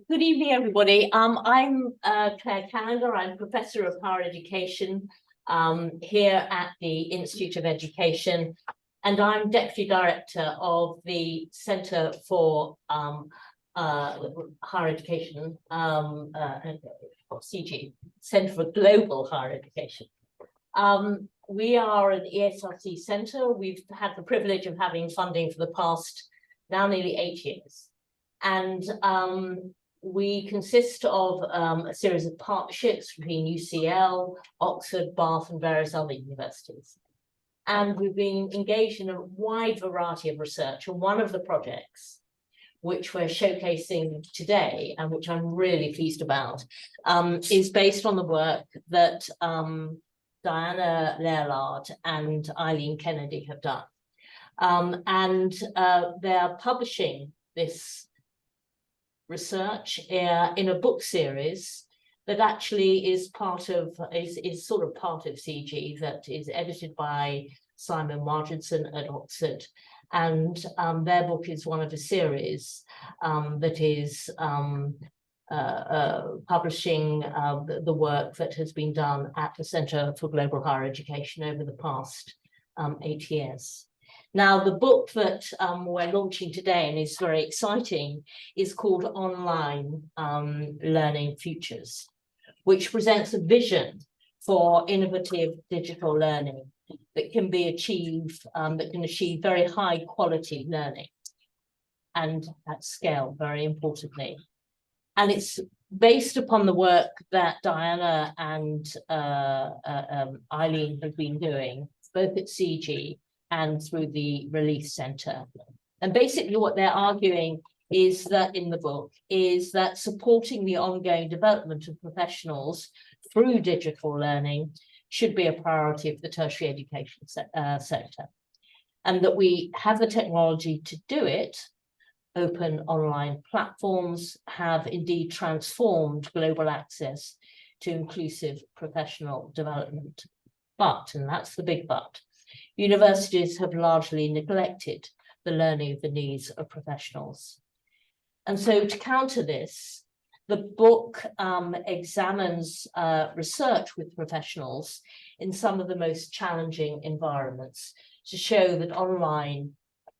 Good evening, everybody. I'm Claire Callender. I'm Professor of Higher Education here at the Institute of Education, and I'm Deputy Director of the Centre for Higher Education, CGHE, Centre for Global Higher Education. We are an ESRC centre. We've had the privilege of having funding for the past now nearly 8 years. And we consist of a series of partnerships between UCL, Oxford, Bath, and various other universities. And we've been engaged in a wide variety of research. And one of the projects which we're showcasing today, and which I'm really pleased about, is based on the work that Diana Lairlard and Eileen Kennedy have done. They're publishing this research in a book series that actually is sort of part of CGHE, that is edited by Simon Marginson at Oxford, and their book is one of a series that is publishing the work that has been done at the Centre for Global Higher Education over the past 8 years. Now, the book that we're launching today and is very exciting is called Online Learning Futures, which presents a vision for innovative digital learning that can be achieved, that can achieve very high quality learning and at scale, very importantly. And it's based upon the work that Diana and Eileen have been doing, both at CGHE and through the Relief Centre. And basically what they're arguing is that in the book is that supporting the ongoing development of professionals through digital learning should be a priority of the tertiary education sector. And that we have the technology to do it. Open online platforms have indeed transformed global access to inclusive professional development. But, and that's the big but, universities have largely neglected the learning of the needs of professionals. And so to counter this, the book examines research with professionals in some of the most challenging environments to show that online,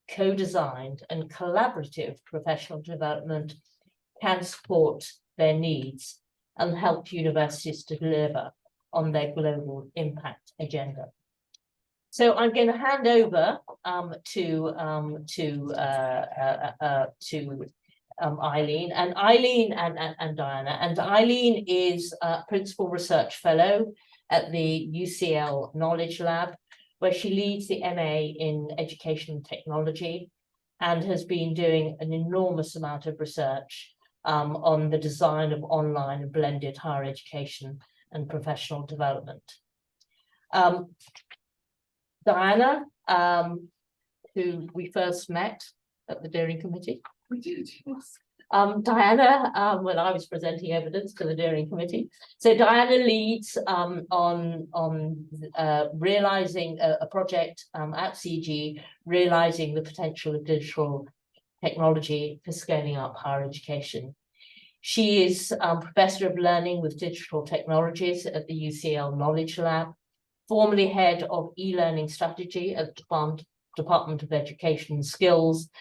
co-designed and collaborative professional development can support their needs and help universities to deliver on their global impact agenda. So I'm going to hand over to Eileen and Diana. And Eileen is a Principal Research Fellow at the UCL Knowledge Lab, where she leads the MA in Education and Technology and has been doing an enormous amount of research on the design of online and blended higher education and professional development. Diana, who we first met at the Dearing Committee. We did, yes. Diana, when I was presenting evidence to the Dearing Committee. So Diana leads on realising a project at CGHE, realising the potential of digital technology for scaling up higher education. She is Professor of Learning with Digital Technologies at the UCL Knowledge Lab, formerly head of e-learning strategy at the Department of Education and Skills,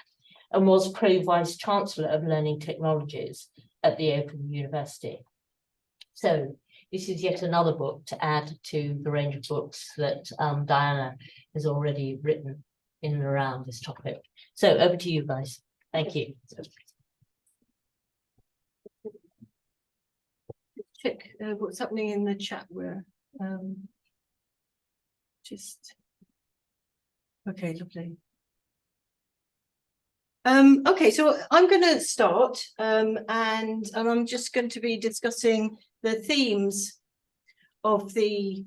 and was Pro-Vice Chancellor of Learning Technologies at the Open University. So this is yet another book to add to the range of books that Diana has already written in and around this topic. So over to you guys. Thank you. Check what's happening in the chat where okay, lovely. Okay, so I'm going to start and I'm just going to be discussing the themes of the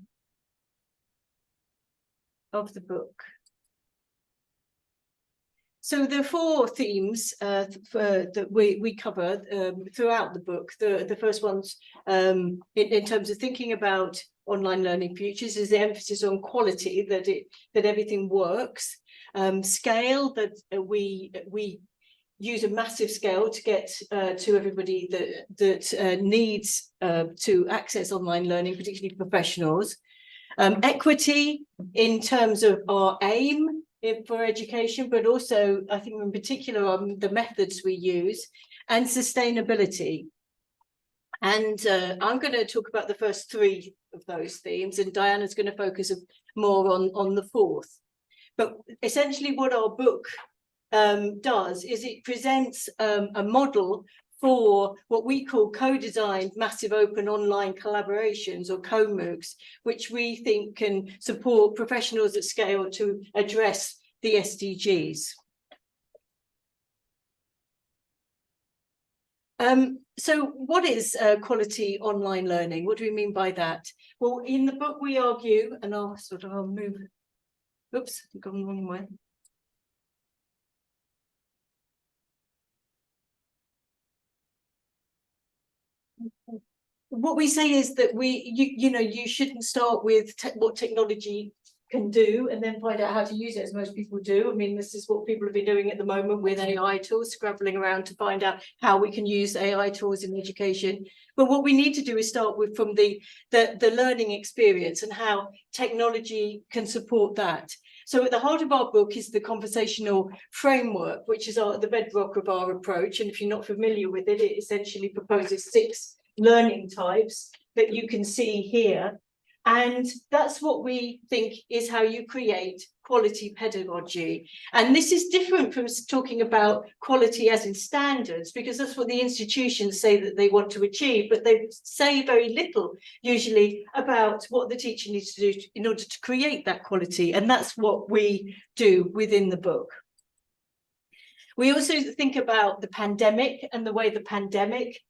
book. So there are 4 themes that we cover throughout the book. The first one's in terms of thinking about online learning futures is the emphasis on quality, that everything works. Scale, that we use a massive scale to get to everybody that needs to access online learning, particularly professionals. Equity in terms of our aim for education, but also I think in particular on the methods we use, and sustainability. And I'm going to talk about the first three of those themes, and Diana's going to focus more on the fourth. But essentially what our book does is it presents a model for what we call co-designed massive open online collaborations, or co-MOOCs, which we think can support professionals at scale to address the SDGs. So what is quality online learning? What do we mean by that? Well, in the book we argue, and I'll move, oops, I've gone the wrong way. What we say is that you shouldn't start with what technology can do and then find out how to use it, as most people do. I mean, this is what people have been doing at the moment with AI tools, scrabbling around to find out how we can use AI tools in education. But what we need to do is start with from the learning experience and how technology can support that. So at the heart of our book is the conversational framework, which is the bedrock of our approach. And if you're not familiar with it, it essentially proposes 6 learning types that you can see here. And that's what we think is how you create quality pedagogy. And this is different from talking about quality as in standards, because that's what the institutions say that they want to achieve, but they say very little usually about what the teacher needs to do in order to create that quality. And that's what we do within the book. We also think about the pandemic and the way the pandemic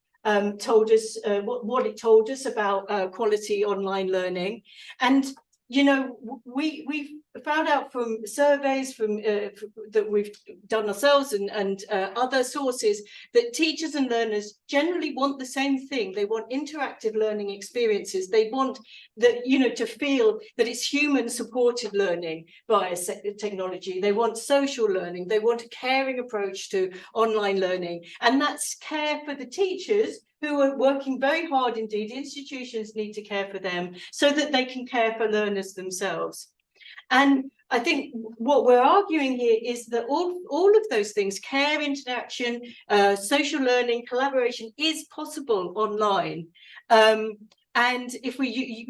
told us what it told us about quality online learning. And we've found out from surveys that we've done ourselves and other sources that teachers and learners generally want the same thing. They want interactive learning experiences. They want to feel that it's human supported learning via technology. They want social learning. They want a caring approach to online learning, and that's care for the teachers who are working very hard indeed. Institutions need to care for them so that they can care for learners themselves. And I think what we're arguing here is that all of those things, care, interaction, social learning, collaboration, is possible online. And if we,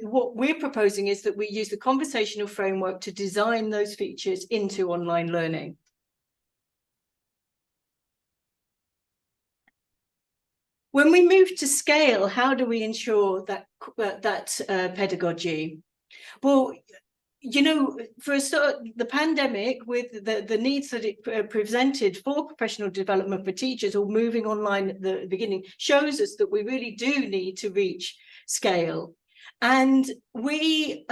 what we're proposing is that we use the conversational framework to design those features into online learning. When we move to scale, how do we ensure that pedagogy? Well, for a start, the pandemic, with the needs that it presented for professional development for teachers, or moving online at the beginning, shows us that we really do need to reach scale. And we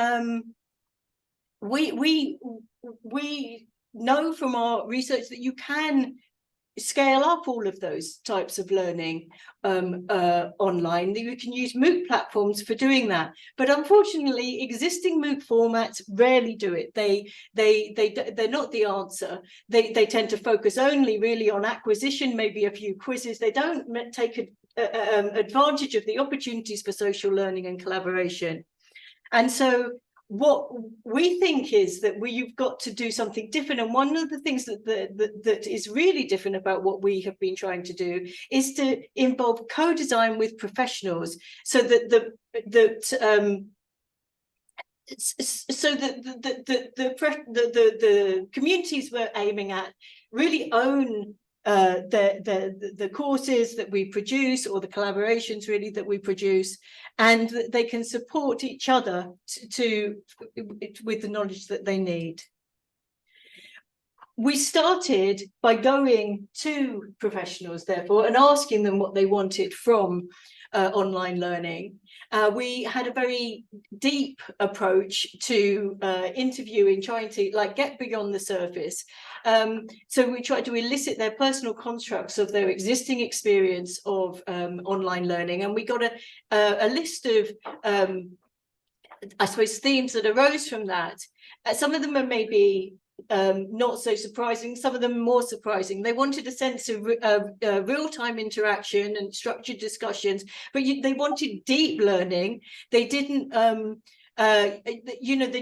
know from our research that you can scale up all of those types of learning online. You can use MOOC platforms for doing that, but unfortunately existing MOOC formats rarely do it. They're not the answer. They tend to focus only really on acquisition, maybe a few quizzes. They don't take advantage of the opportunities for social learning and collaboration. And so what we think is that you've got to do something different. And one of the things that is really different about what we have been trying to do is to involve co-design with professionals, so that the communities we're aiming at really own the courses that we produce, or the collaborations really that we produce, and that they can support each other with the knowledge that they need. We started by going to professionals, therefore, and asking them what they wanted from online learning. We had a very deep approach to interviewing, trying to get beyond the surface. So we tried to elicit their personal constructs of their existing experience of online learning, and we got a list of I suppose themes that arose from that. Some of them are maybe not so surprising, some of them more surprising. They wanted a sense of real-time interaction and structured discussions, but they wanted deep learning. They didn't they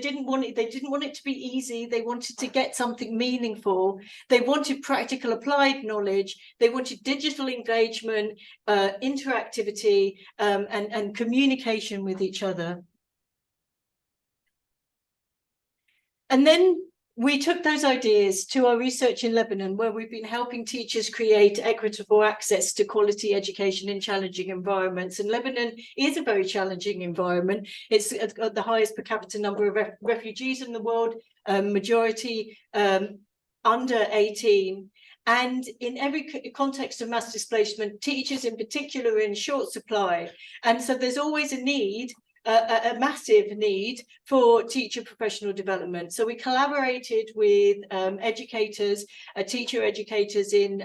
didn't want it to be easy. They wanted to get something meaningful. They wanted practical applied knowledge. They wanted digital engagement, interactivity, and communication with each other. And then we took those ideas to our research in Lebanon, where we've been helping teachers create equitable access to quality education in challenging environments. And Lebanon is a very challenging environment. It's got the highest per capita number of refugees in the world, majority under 18. And in every context of mass displacement, teachers in particular are in short supply. And so there's always a need, a massive need for teacher professional development. So we collaborated with educators, teacher educators in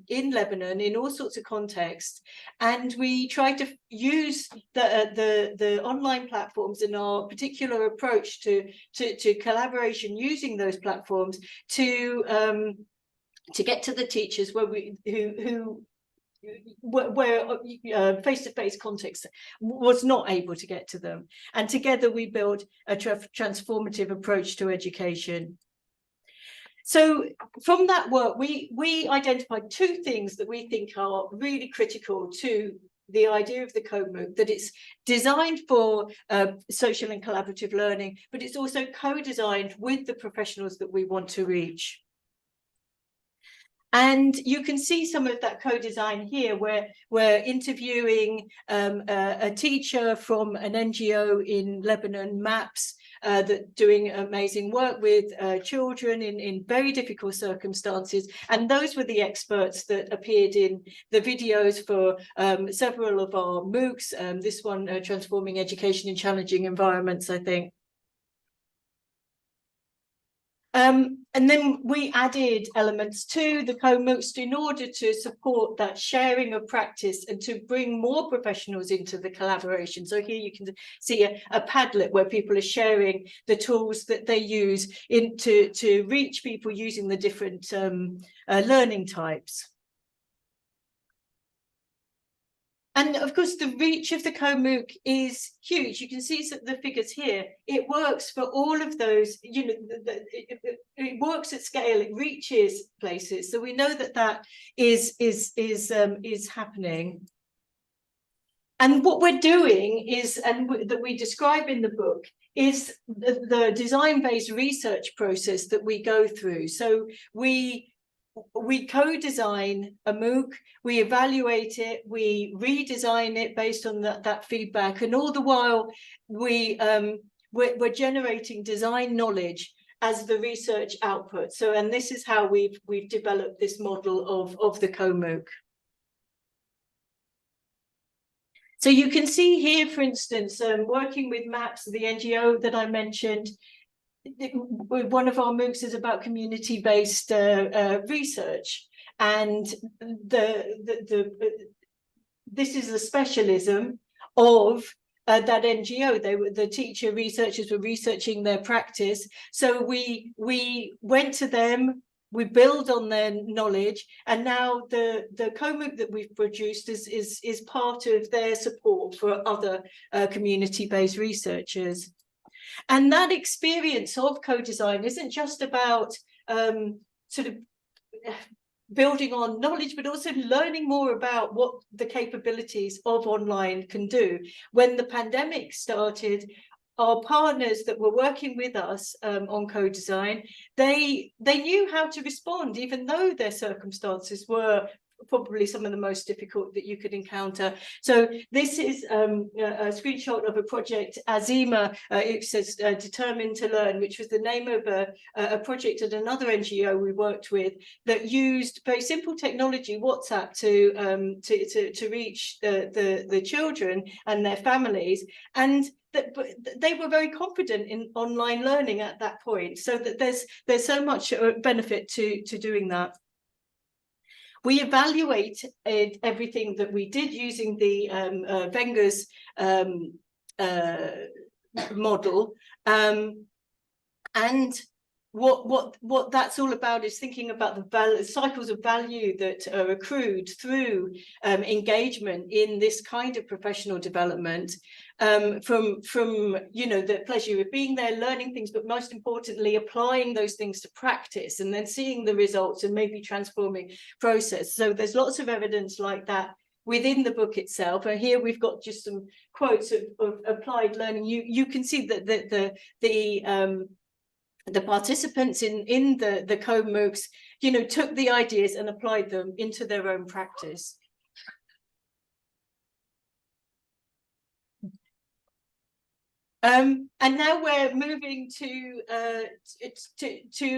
Lebanon in all sorts of contexts, and we tried to use the online platforms and our particular approach to collaboration using those platforms to get to the teachers where face-to-face context was not able to get to them. And together we built a transformative approach to education. So from that work, we identified two things that we think are really critical to the idea of the CoMOOC: that it's designed for social and collaborative learning, but it's also co-designed with the professionals that we want to reach. And you can see some of that co-design here, where we're interviewing a teacher from an NGO in Lebanon, MAPS, that doing amazing work with children in very difficult circumstances. And those were the experts that appeared in the videos for several of our MOOCs. This one, Transforming Education in Challenging Environments, I think. And then we added elements to the CoMOOCs in order to support that sharing of practice and to bring more professionals into the collaboration. So here you can see a Padlet where people are sharing the tools that they use to reach people using the different learning types. And of course, the reach of the CoMOOC is huge. You can see the figures here. It works for all of those, it works at scale, it reaches places. So we know that is happening. And what we're doing is, and that we describe in the book, is the design-based research process that we go through. So we co-design a MOOC, we evaluate it, we redesign it based on that feedback, and all the while we're generating design knowledge as the research output. So, and this is how we've developed this model of the CoMOOC. So you can see here, for instance, working with MAPS, the NGO that I mentioned. One of our MOOCs is about community-based research, and this is the specialism of that NGO. The teacher researchers were researching their practice, so we went to them, we build on their knowledge, and now the CoMOOC that we've produced is part of their support for other community-based researchers. And that experience of co-design isn't just about sort of building on knowledge, but also learning more about what the capabilities of online can do. When the pandemic started, our partners that were working with us on co-design, they knew how to respond, even though their circumstances were probably some of the most difficult that you could encounter. So this is a screenshot of a project, Azima, it says Determined to Learn, which was the name of a project at another NGO we worked with that used very simple technology, WhatsApp, to reach the children and their families. And they were very confident in online learning at that point. So that there's so much benefit to doing that. We evaluated everything that we did using the Wenger's model, and what that's all about is thinking about the cycles of value that are accrued through engagement in this kind of professional development, from you know, the pleasure of being there, learning things, but most importantly applying those things to practice and then seeing the results and maybe transforming process. So there's lots of evidence like that within the book itself, and here we've got just some quotes of applied learning. You can see that the participants in the co-MOOCs, you know, took the ideas and applied them into their own practice. And now we're moving to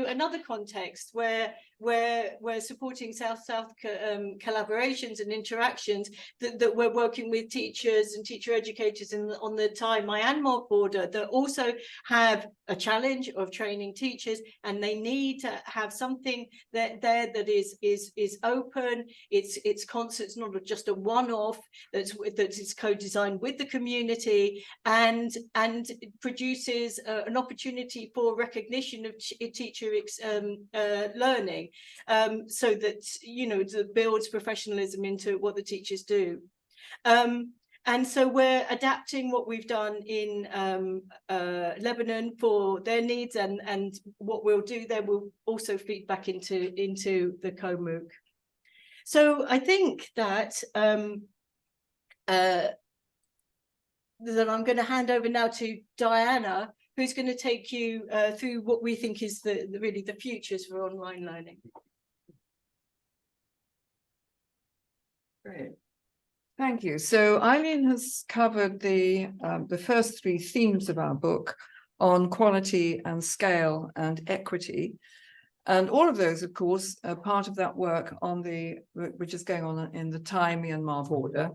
another context where we're supporting South-South collaborations and interactions that we're working with teachers and teacher educators on the Thai Myanmar border that also have a challenge of training teachers, and they need to have something that is open. It's constant. It's not just a one-off. That is co-designed with the community and it produces an opportunity for recognition of teacher learning, so that, you know, it builds professionalism into what the teachers do. And so we're adapting what we've done in Lebanon for their needs, and what we'll do there will also feed back into the co-MOOC. So I think that that I'm going to hand over now to Diana, who's going to take you through what we think is really the futures for online learning. Great. Thank you. So Eileen has covered the first three themes of our book on quality and scale and equity. And all of those, of course, are part of that work which is going on in the Thai Myanmar border.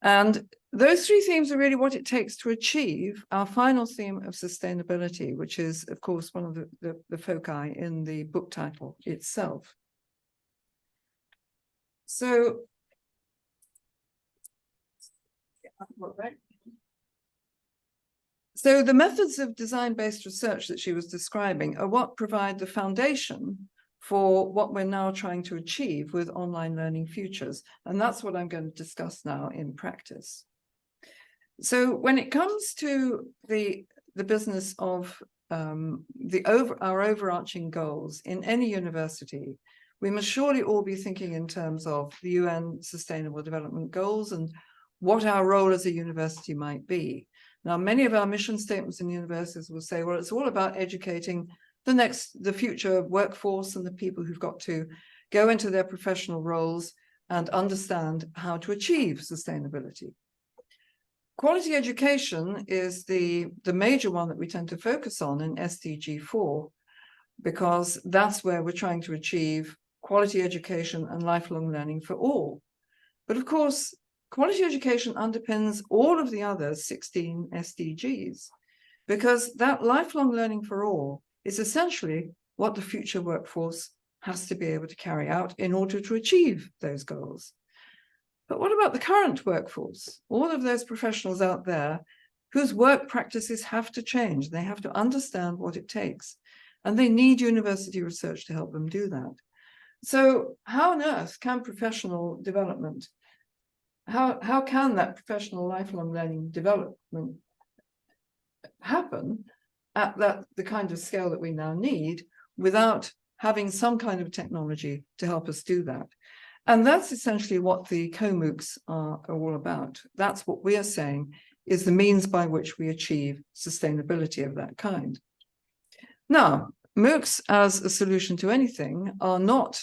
And those three themes are really what it takes to achieve our final theme of sustainability, which is, of course, one of the foci in the book title itself. So, the methods of design-based research that she was describing are what provide the foundation for what we're now trying to achieve with online learning futures. And that's what I'm going to discuss now in practice. So when it comes to the business of our overarching goals in any university, we must surely all be thinking in terms of the UN Sustainable Development Goals and what our role as a university might be. Now, many of our mission statements in universities will say, well, it's all about educating the future workforce and the people who've got to go into their professional roles and understand how to achieve sustainability. Quality education is the major one that we tend to focus on in SDG 4, because that's where we're trying to achieve quality education and lifelong learning for all. But of course, quality education underpins all of the other 16 SDGs, because that lifelong learning for all is essentially what the future workforce has to be able to carry out in order to achieve those goals. But what about the current workforce? All of those professionals out there whose work practices have to change. They have to understand what it takes, and they need university research to help them do that. So how on earth can professional development, how can that professional lifelong learning development happen at the kind of scale that we now need without having some kind of technology to help us do that? And that's essentially what the co-MOOCs are all about. That's what we are saying is the means by which we achieve sustainability of that kind. Now, MOOCs as a solution to anything are not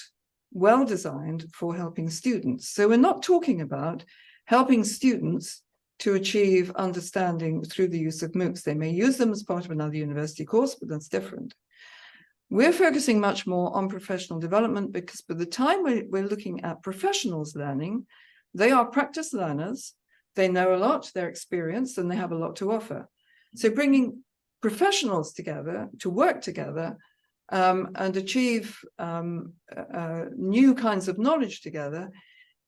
well designed for helping students. So we're not talking about helping students to achieve understanding through the use of MOOCs. They may use them as part of another university course, but that's different. We're focusing much more on professional development, because by the time we're looking at professionals learning, they are practice learners, they know a lot, they're experienced, and they have a lot to offer. So bringing professionals together to work together and achieve new kinds of knowledge together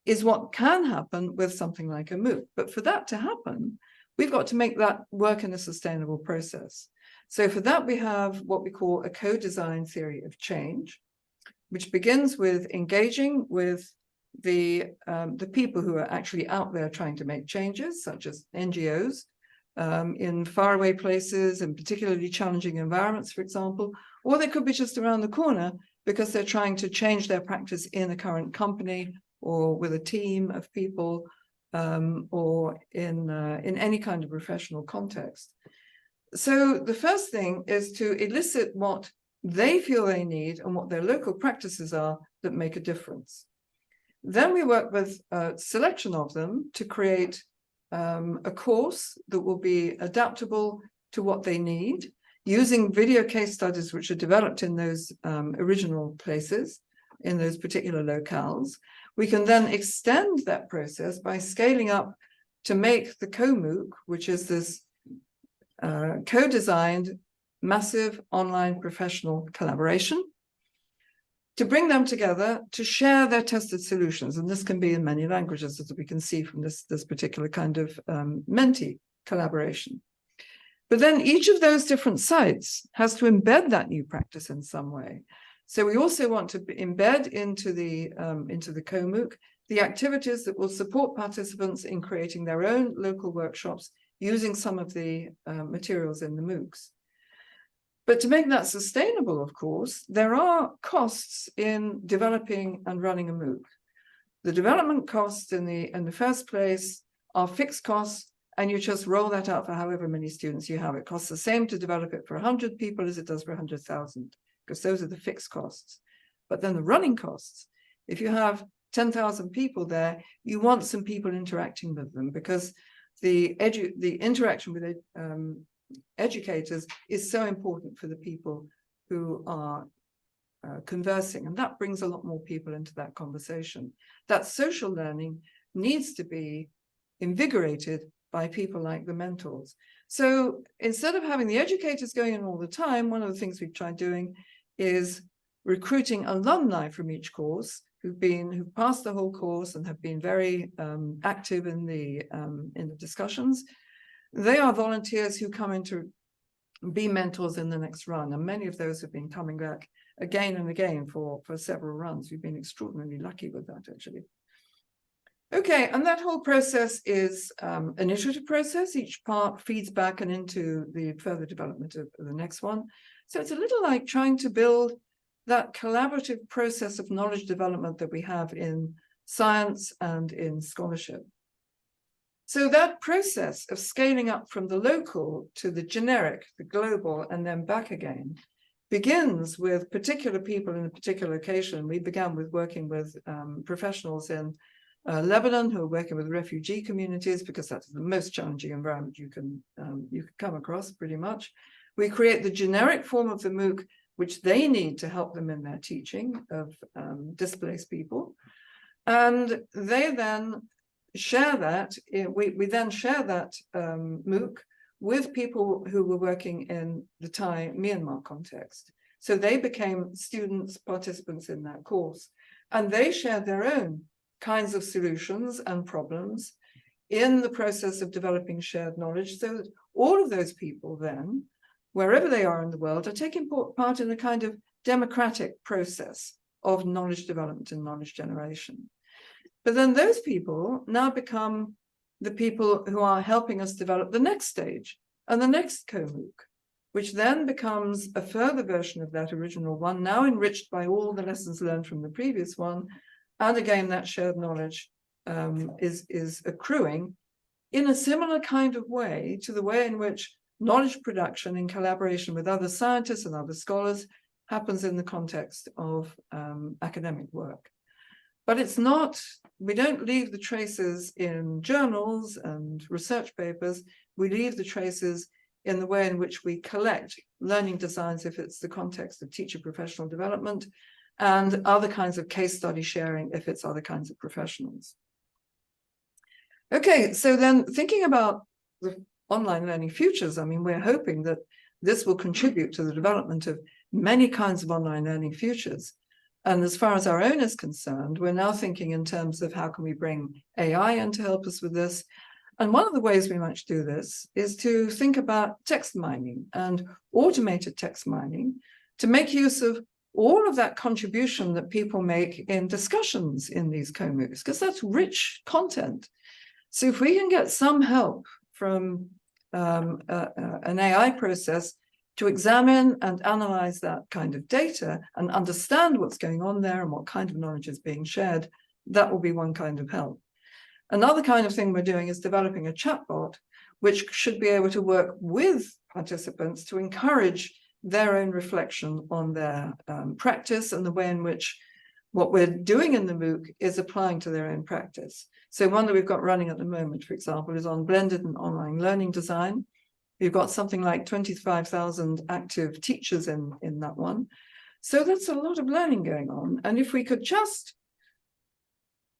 is what can happen with something like a MOOC. But for that to happen, we've got to make that work in a sustainable process. So for that, we have what we call a co-design theory of change, which begins with engaging with the people who are actually out there trying to make changes, such as NGOs, in faraway places and particularly challenging environments, for example, or they could be just around the corner because they're trying to change their practice in a current company or with a team of people, or in any kind of professional context. So the first thing is to elicit what they feel they need and what their local practices are that make a difference. Then we work with a selection of them to create a course that will be adaptable to what they need, using video case studies which are developed in those original places, in those particular locales. We can then extend that process by scaling up to make the co-MOOC, which is this co-designed massive online professional collaboration, to bring them together to share their tested solutions. And this can be in many languages, as we can see from this particular kind of Menti collaboration. But then each of those different sites has to embed that new practice in some way. So we also want to embed into the co-MOOC the activities that will support participants in creating their own local workshops using some of the materials in the MOOCs. But to make that sustainable, of course, there are costs in developing and running a MOOC. The development costs in the first place are fixed costs, and you just roll that out for however many students you have. It costs the same to develop it for 100 people as it does for 100,000, because those are the fixed costs. But then the running costs, if you have 10,000 people there, you want some people interacting with them, because the interaction with educators is so important for the people who are conversing, and that brings a lot more people into that conversation. That social learning needs to be invigorated by people like the mentors. So instead of having the educators going in all the time, one of the things we've tried doing is recruiting alumni from each course who've passed the whole course and have been very active in the discussions. They are volunteers who come in to be mentors in the next run, and many of those have been coming back again and again for several runs. We've been extraordinarily lucky with that, actually. Okay, and that whole process is an iterative process. Each part feeds back and into the further development of the next one. So it's a little like trying to build that collaborative process of knowledge development that we have in science and in scholarship. So that process of scaling up from the local to the generic, the global, and then back again, begins with particular people in a particular location. We began with working with professionals in Lebanon who are working with refugee communities, because that's the most challenging environment you can come across, pretty much. We create the generic form of the MOOC, which they need to help them in their teaching of displaced people. And they then share that, we then share that MOOC with people who were working in the Thai Myanmar context. So they became students, participants in that course, and they shared their own kinds of solutions and problems in the process of developing shared knowledge, so that all of those people then, wherever they are in the world, are taking part in a kind of democratic process of knowledge development and knowledge generation. But then those people now become the people who are helping us develop the next stage and the next co-MOOC, which then becomes a further version of that original one, now enriched by all the lessons learned from the previous one. And again, that shared knowledge is accruing in a similar kind of way to the way in which knowledge production in collaboration with other scientists and other scholars happens in the context of academic work. But it's not, we don't leave the traces in journals and research papers. We leave the traces in the way in which we collect learning designs, if it's the context of teacher professional development, and other kinds of case study sharing, if it's other kinds of professionals. Okay, so then thinking about the online learning futures, I mean, we're hoping that this will contribute to the development of many kinds of online learning futures. And as far as our own is concerned, we're now thinking in terms of how can we bring AI in to help us with this. And one of the ways we might do this is to think about text mining and automated text mining to make use of all of that contribution that people make in discussions in these co-MOOCs, because that's rich content. So if we can get some help from an AI process to examine and analyze that kind of data and understand what's going on there and what kind of knowledge is being shared, that will be one kind of help. Another kind of thing we're doing is developing a chatbot, which should be able to work with participants to encourage their own reflection on their practice and the way in which what we're doing in the MOOC is applying to their own practice. So one that we've got running at the moment, for example, is on blended and online learning design. We've got something like 25,000 active teachers in that one. So that's a lot of learning going on. And if we could just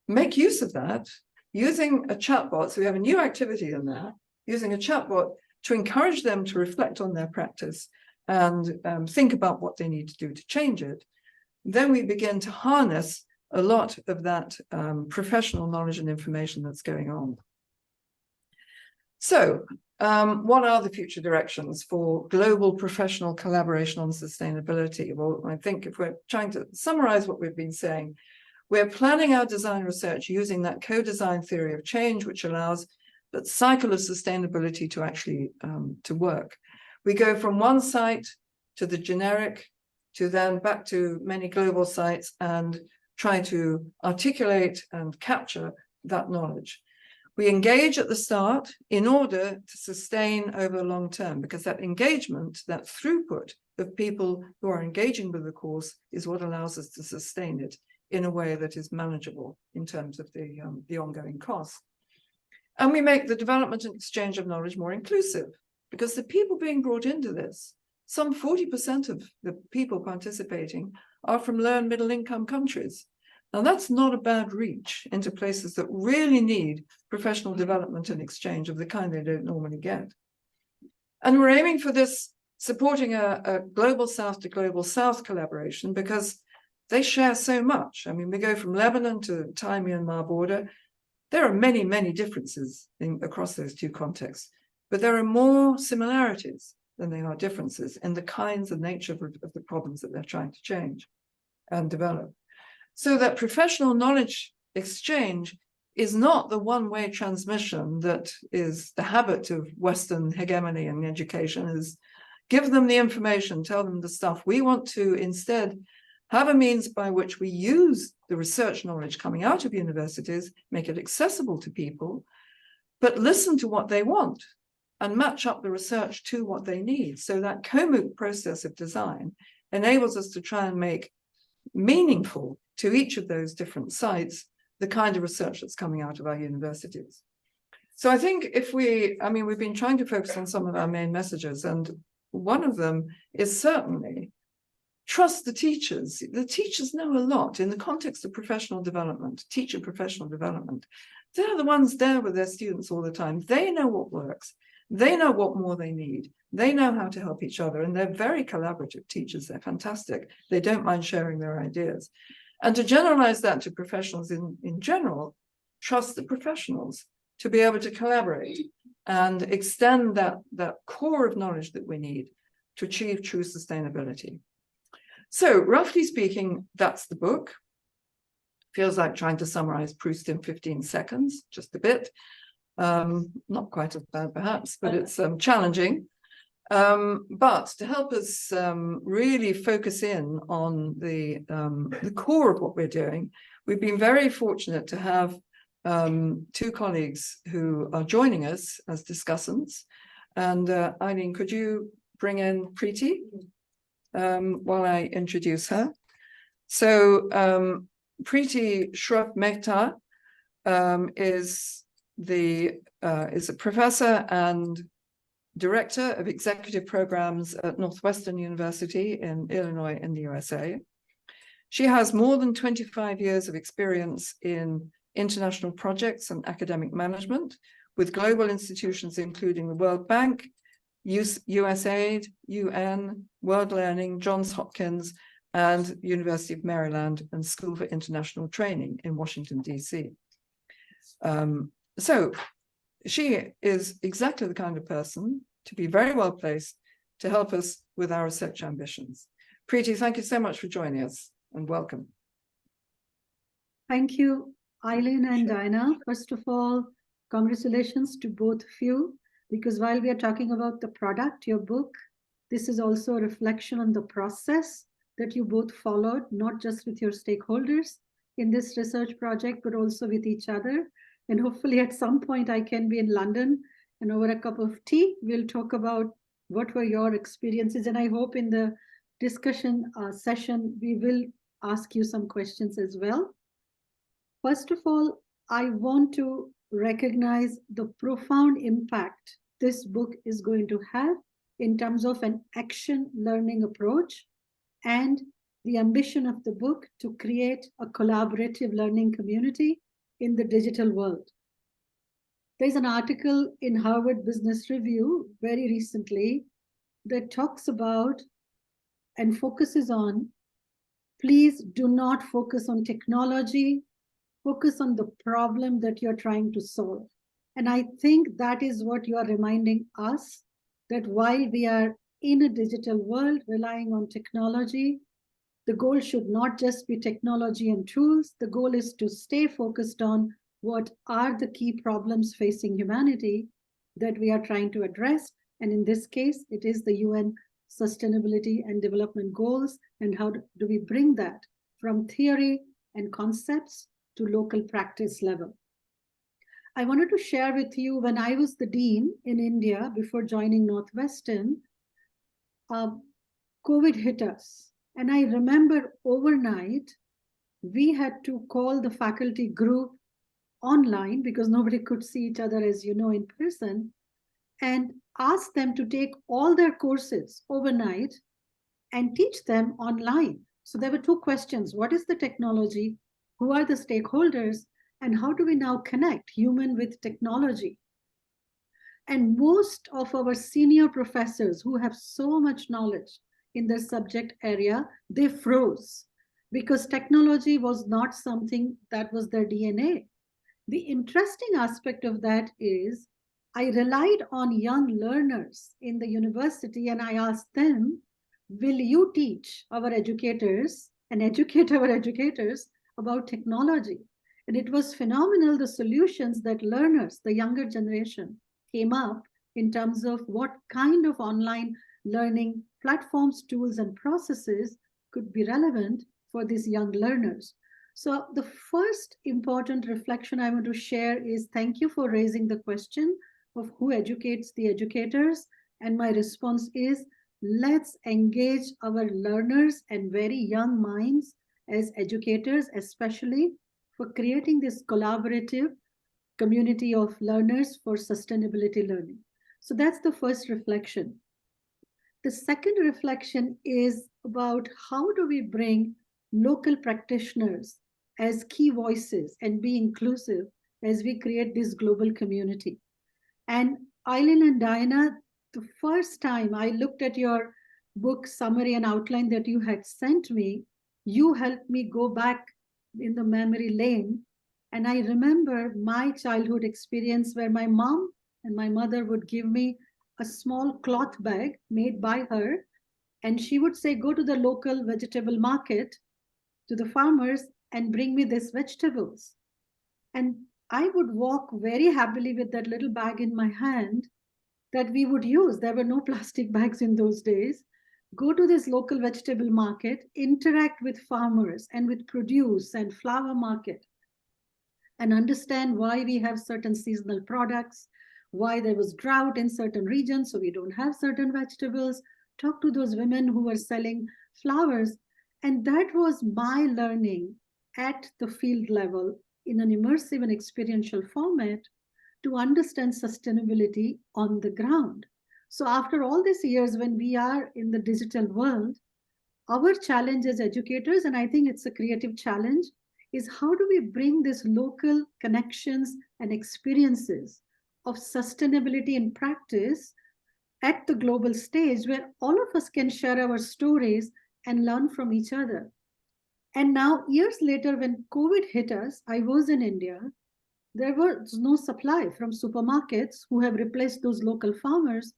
make use of that, using a chatbot, so we have a new activity in there, using a chatbot to encourage them to reflect on their practice and think about what they need to do to change it, then we begin to harness a lot of that professional knowledge and information that's going on. So what are the future directions for global professional collaboration on sustainability? Well, I think if we're trying to summarize what we've been saying, we're planning our design research using that co-design theory of change, which allows that cycle of sustainability to actually to work. We go from one site to the generic, to then back to many global sites and try to articulate and capture that knowledge. We engage at the start in order to sustain over the long term, because that engagement, that throughput of people who are engaging with the course is what allows us to sustain it in a way that is manageable in terms of the ongoing costs. And we make the development and exchange of knowledge more inclusive, because the people being brought into this, some 40% of the people participating are from low and middle income countries. Now that's not a bad reach into places that really need professional development and exchange of the kind they don't normally get. And we're aiming for this, supporting a global south to global south collaboration, because they share so much. I mean, we go from Lebanon to Thai-Myanmar border. There are many, many differences across those two contexts, but there are more similarities than there are differences in the kinds and nature of the problems that they're trying to change and develop. So that professional knowledge exchange is not the one-way transmission that is the habit of Western hegemony in education, is give them the information, tell them the stuff. We want to instead have a means by which we use the research knowledge coming out of universities, make it accessible to people, but listen to what they want and match up the research to what they need. So that co-MOOC process of design enables us to try and make meaningful to each of those different sites the kind of research that's coming out of our universities. So I think we've been trying to focus on some of our main messages, and one of them is certainly trust the teachers. The teachers know a lot in the context of professional development, teacher professional development. They're the ones there with their students all the time. They know what works. They know what more they need. They know how to help each other, and they're very collaborative teachers. They're fantastic. They don't mind sharing their ideas. And to generalize that to professionals in general, trust the professionals to be able to collaborate and extend that core of knowledge that we need to achieve true sustainability. So roughly speaking, that's the book. Feels like trying to summarize Proust in 15 seconds, just a bit. Not quite as bad perhaps, but it's challenging. But to help us really focus in on the core of what we're doing, we've been very fortunate to have two colleagues who are joining us as discussants. And Eileen, could you bring in Preeti while I introduce her? So Preeti Shroff Mehta is a professor and director of executive programs at Northwestern University in Illinois in the USA. She has more than 25 years of experience in international projects and academic management with global institutions, including the World Bank, USAID, UN, World Learning, Johns Hopkins, and University of Maryland and School for International Training in Washington, DC. So she is exactly the kind of person to be very well placed to help us with our research ambitions. Preeti, thank you so much for joining us and welcome. Thank you, Eileen and Diana. First of all, congratulations to both of you, because while we are talking about the product, your book, this is also a reflection on the process that you both followed, not just with your stakeholders in this research project, but also with each other. And hopefully at some point I can be in London and over a cup of tea, we'll talk about what were your experiences. And I hope in the discussion session, we will ask you some questions as well. First of all, I want to recognize the profound impact this book is going to have in terms of an action learning approach and the ambition of the book to create a collaborative learning community in the digital world. There's an article in Harvard Business Review very recently that talks about and focuses on, please do not focus on technology, focus on the problem that you're trying to solve. And I think that is what you are reminding us, that while we are in a digital world relying on technology, the goal should not just be technology and tools. The goal is to stay focused on what are the key problems facing humanity that we are trying to address. And in this case, it is the UN Sustainability and Development Goals, and how do we bring that from theory and concepts to local practice level. I wanted to share with you, when I was the dean in India before joining Northwestern, COVID hit us. And I remember overnight, we had to call the faculty group online because nobody could see each other, as you know, in person, and ask them to take all their courses overnight and teach them online. So there were two questions. What is the technology? Who are the stakeholders? And how do we now connect human with technology? And most of our senior professors who have so much knowledge in their subject area, they froze because technology was not something that was their DNA. The interesting aspect of that is I relied on young learners in the university and I asked them, will you teach our educators and educate our educators about technology? And it was phenomenal, the solutions that learners, the younger generation, came up in terms of what kind of online learning platforms, tools, and processes could be relevant for these young learners. So the first important reflection I want to share is thank you for raising the question of who educates the educators. And my response is, let's engage our learners and very young minds as educators, especially for creating this collaborative community of learners for sustainability learning. So that's the first reflection. The second reflection is about how do we bring local practitioners as key voices and be inclusive as we create this global community. And Eileen and Diana, the first time I looked at your book summary and outline that you had sent me, you helped me go back in the memory lane. And I remember my childhood experience where my mom and my mother would give me a small cloth bag made by her. And she would say, go to the local vegetable market, to the farmers, and bring me these vegetables. And I would walk very happily with that little bag in my hand that we would use. There were no plastic bags in those days. Go to this local vegetable market, interact with farmers and with produce and flower market, and understand why we have certain seasonal products, why there was drought in certain regions, so we don't have certain vegetables. Talk to those women who were selling flowers. And that was my learning at the field level in an immersive and experiential format to understand sustainability on the ground. So after all these years, when we are in the digital world, our challenge as educators, and I think it's a creative challenge, is how do we bring these local connections and experiences of sustainability in practice at the global stage where all of us can share our stories and learn from each other. And now, years later, when COVID hit us, I was in India, there was no supply from supermarkets who have replaced those local farmers.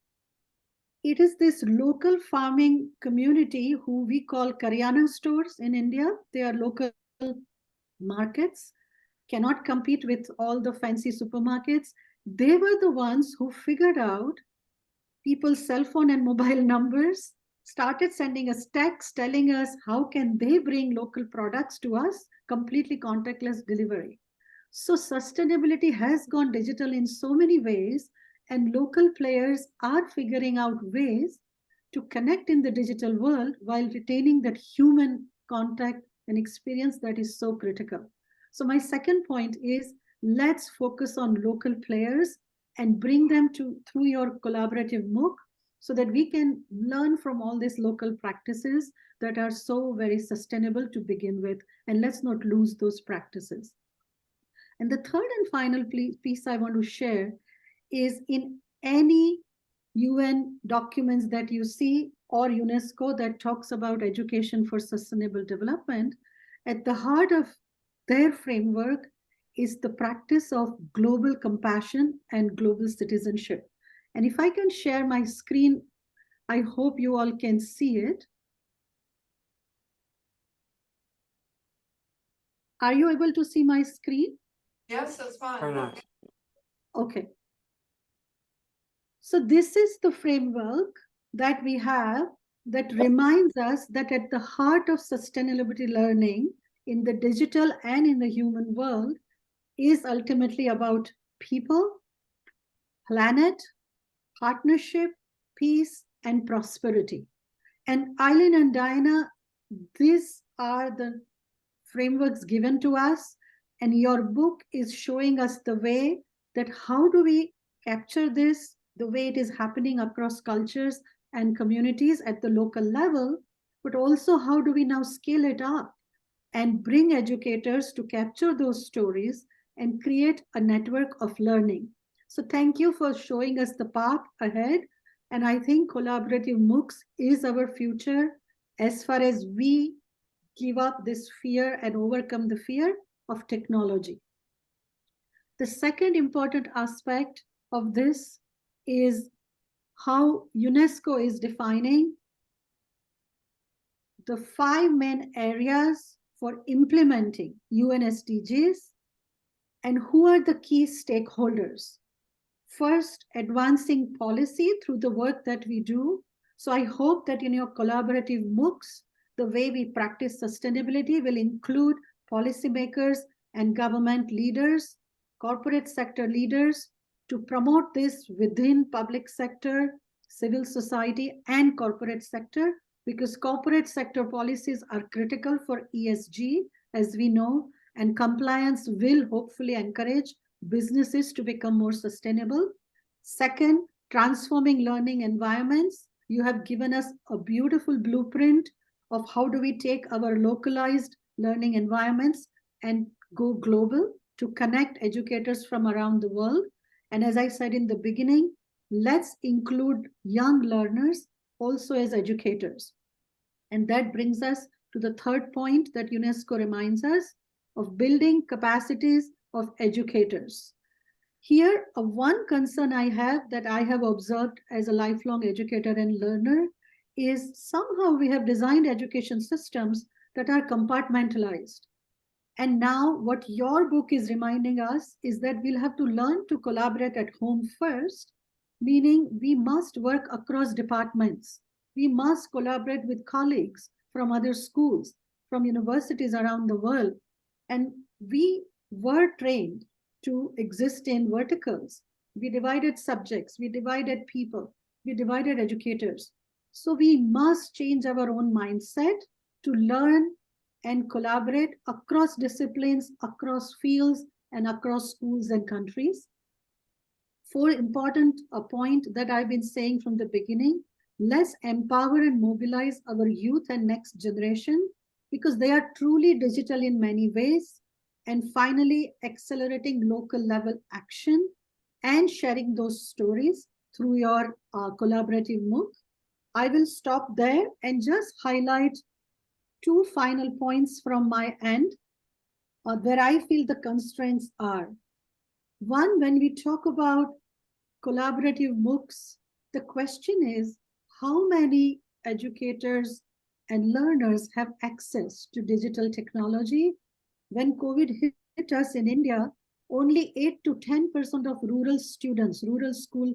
It is this local farming community who we call Karyana stores in India. They are local markets, cannot compete with all the fancy supermarkets. They were the ones who figured out people's cell phone and mobile numbers, started sending us texts telling us how can they bring local products to us, completely contactless delivery. So sustainability has gone digital in so many ways, and local players are figuring out ways to connect in the digital world while retaining that human contact and experience that is so critical. So my second point is, let's focus on local players and bring them through your collaborative MOOC so that we can learn from all these local practices that are so very sustainable to begin with, and let's not lose those practices. And the third and final piece I want to share is, in any UN documents that you see or UNESCO that talks about education for sustainable development, at the heart of their framework is the practice of global compassion and global citizenship. And if I can share my screen, I hope you all can see it. Are you able to see my screen? Yes, that's fine. Okay. So this is the framework that we have that reminds us that at the heart of sustainability learning in the digital and in the human world is ultimately about people, planet, partnership, peace, and prosperity. And Eileen and Diana, these are the frameworks given to us, and your book is showing us the way that how do we capture this, the way it is happening across cultures and communities at the local level, but also how do we now scale it up and bring educators to capture those stories and create a network of learning. So thank you for showing us the path ahead. And I think collaborative MOOCs is our future as far as we give up this fear and overcome the fear of technology. The second important aspect of this is how UNESCO is defining the 5 main areas for implementing UN SDGs and who are the key stakeholders. First, advancing policy through the work that we do. So I hope that in your collaborative MOOCs, the way we practice sustainability will include policymakers and government leaders, corporate sector leaders, to promote this within public sector, civil society, and corporate sector, because corporate sector policies are critical for ESG, as we know, and compliance will hopefully encourage businesses to become more sustainable. Second, transforming learning environments. You have given us a beautiful blueprint of how do we take our localized learning environments and go global to connect educators from around the world. And as I said in the beginning, let's include young learners also as educators. And that brings us to the third point that UNESCO reminds us of: building capacities of educators. Here, one concern I have that I have observed as a lifelong educator and learner is somehow we have designed education systems that are compartmentalized. And now what your book is reminding us is that we'll have to learn to collaborate at home first, meaning we must work across departments. We must collaborate with colleagues from other schools, from universities around the world. And we were trained to exist in verticals. We divided subjects, we divided people, we divided educators. So we must change our own mindset to learn and collaborate across disciplines, across fields, and across schools and countries. Fourth important point that I've been saying from the beginning: let's empower and mobilize our youth and next generation, because they are truly digital in many ways. And finally, accelerating local level action and sharing those stories through your collaborative MOOC. I will stop there and just highlight 2 final points from my end where I feel the constraints are. One, when we talk about collaborative MOOCs, the question is how many educators and learners have access to digital technology? When COVID hit us in India, only 8 to 10% of rural students, rural school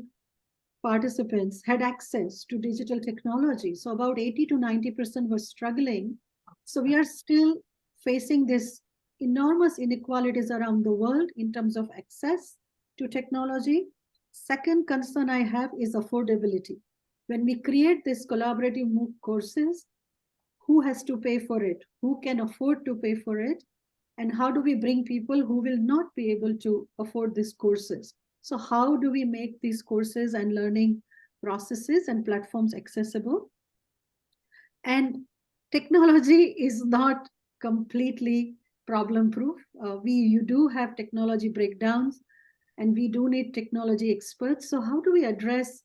participants had access to digital technology. So about 80 to 90% were struggling. So we are still facing this enormous inequalities around the world in terms of access to technology. Second concern I have is affordability. When we create these collaborative MOOC courses, who has to pay for it? Who can afford to pay for it? And how do we bring people who will not be able to afford these courses? So how do we make these courses and learning processes and platforms accessible? And technology is not completely problem-proof. You do have technology breakdowns, and we do need technology experts. So how do we address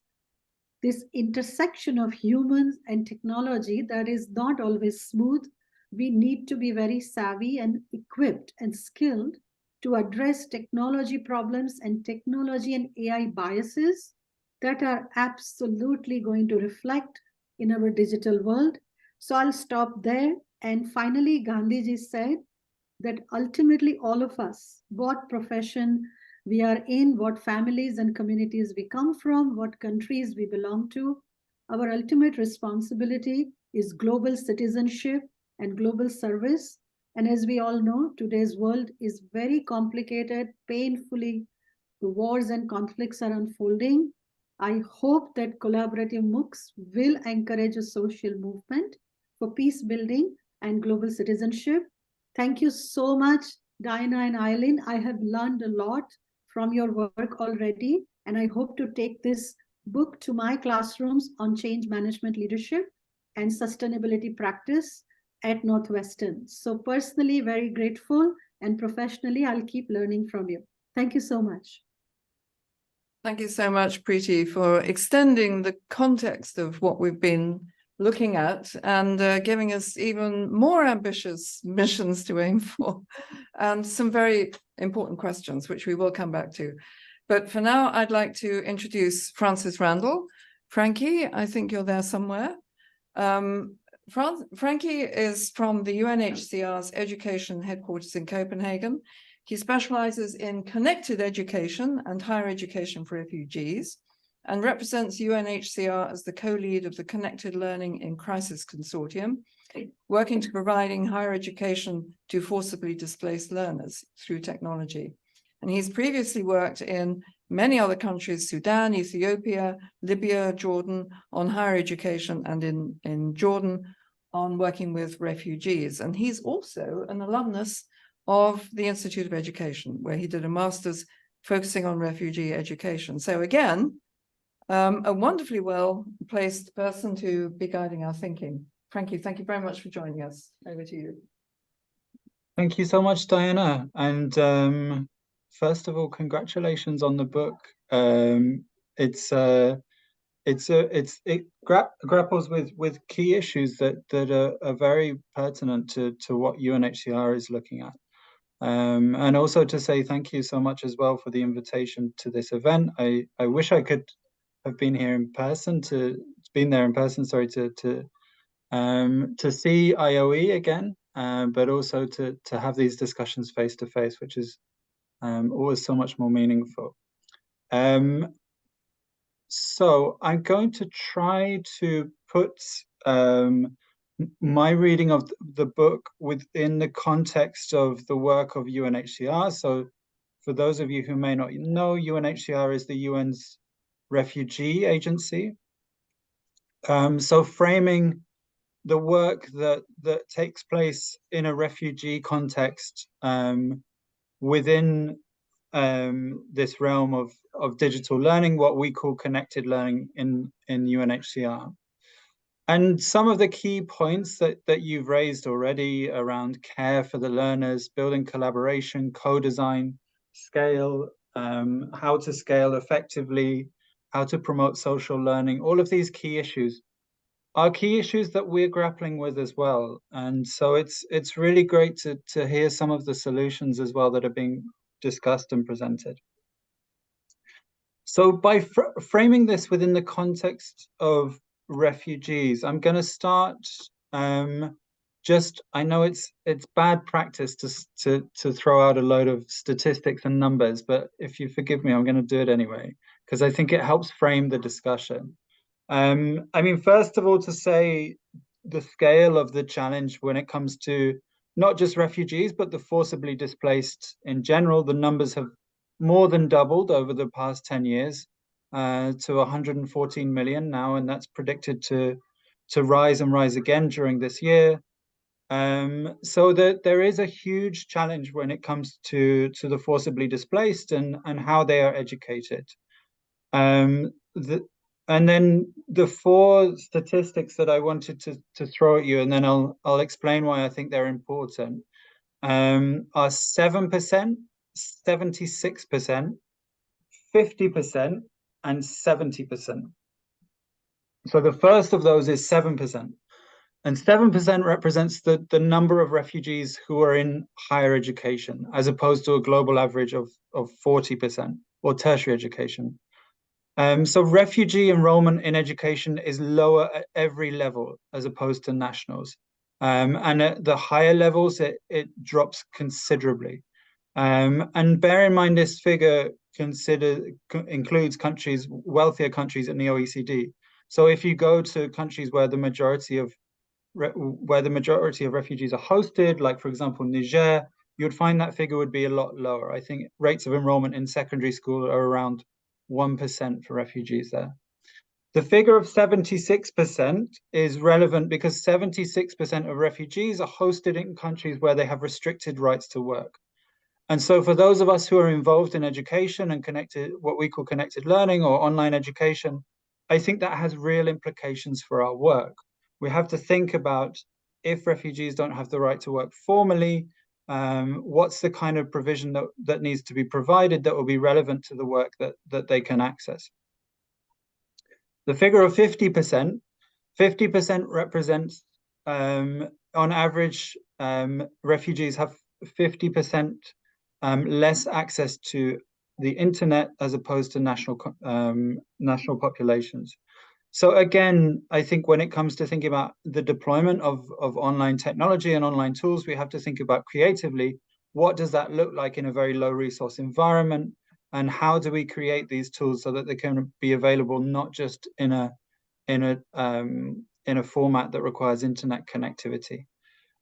this intersection of humans and technology that is not always smooth? We need to be very savvy and equipped and skilled to address technology problems and technology and AI biases that are absolutely going to reflect in our digital world. So I'll stop there. And finally, Gandhiji said that ultimately all of us, what profession we are in, what families and communities we come from, what countries we belong to, our ultimate responsibility is global citizenship and global service. And as we all know, today's world is very complicated, painfully, the wars and conflicts are unfolding. I hope that collaborative MOOCs will encourage a social movement for peace building and global citizenship. Thank you so much, Diana and Eileen. I have learned a lot from your work already, and I hope to take this book to my classrooms on change management leadership and sustainability practice at Northwestern. So personally, very grateful, and professionally, I'll keep learning from you. Thank you so much. Thank you so much, Preeti, for extending the context of what we've been looking at and giving us even more ambitious missions to aim for and some very important questions, which we will come back to. But for now, I'd like to introduce Francis Randall. Frankie, I think you're there somewhere. Frankie is from the UNHCR's education headquarters in Copenhagen. He specializes in connected education and higher education for refugees and represents UNHCR as the co-lead of the Connected Learning in Crisis Consortium, working to providing higher education to forcibly displaced learners through technology. And he's previously worked in many other countries, Sudan, Ethiopia, Libya, Jordan, on higher education, and in Jordan on working with refugees. And he's also an alumnus of the Institute of Education, where he did a master's focusing on refugee education. So again, a wonderfully well-placed person to be guiding our thinking. Frankie, thank you very much for joining us. Over to you. Thank you so much, Diana. And first of all, congratulations on the book. It grapples with key issues that are very pertinent to what UNHCR is looking at. And also to say thank you so much as well for the invitation to this event. I wish I could have been here in person to see IOE again, but also to have these discussions face to face, which is always so much more meaningful. So I'm going to try to put my reading of the book within the context of the work of UNHCR. So for those of you who may not know, UNHCR is the UN's refugee agency. So framing the work that takes place in a refugee context within this realm of digital learning, what we call connected learning in UNHCR. And some of the key points that you've raised already around care for the learners, building collaboration, co-design, scale, how to scale effectively, how to promote social learning, all of these key issues are key issues that we're grappling with as well. And so it's really great to hear some of the solutions as well that are being discussed and presented. So by framing this within the context of refugees, I'm going to start I know it's bad practice to throw out a load of statistics and numbers, but if you forgive me, I'm going to do it anyway, because I think it helps frame the discussion. I mean, first of all, to say the scale of the challenge when it comes to not just refugees, but the forcibly displaced in general, the numbers have more than doubled over the past 10 years to 114 million now, and that's predicted to rise and rise again during this year. So that there is a huge challenge when it comes to the forcibly displaced and how they are educated. And then the four statistics that I wanted to throw at you, and then I'll explain why I think they're important, are 7%, 76%, 50%, and 70%. So the first of those is 7%. And 7% represents the number of refugees who are in higher education, as opposed to a global average of 40%, or tertiary education. So refugee enrollment in education is lower at every level as opposed to nationals. And at the higher levels, it drops considerably. And bear in mind, this figure includes countries, wealthier countries in the OECD. So if you go to countries where the majority of refugees are hosted, like for example Niger, you'd find that figure would be a lot lower. I think rates of enrollment in secondary school are around 1% for refugees there. The figure of 76% is relevant because 76% of refugees are hosted in countries where they have restricted rights to work. And so for those of us who are involved in education and what we call connected learning or online education, I think that has real implications for our work. We have to think about, if refugees don't have the right to work formally, what's the kind of provision that needs to be provided that will be relevant to the work that they can access. The figure of 50% represents, on average, refugees have 50% less access to the internet as opposed to national populations. So again, I think when it comes to thinking about the deployment of online technology and online tools, we have to think about creatively, what does that look like in a very low resource environment? And how do we create these tools so that they can be available not just in a format that requires internet connectivity?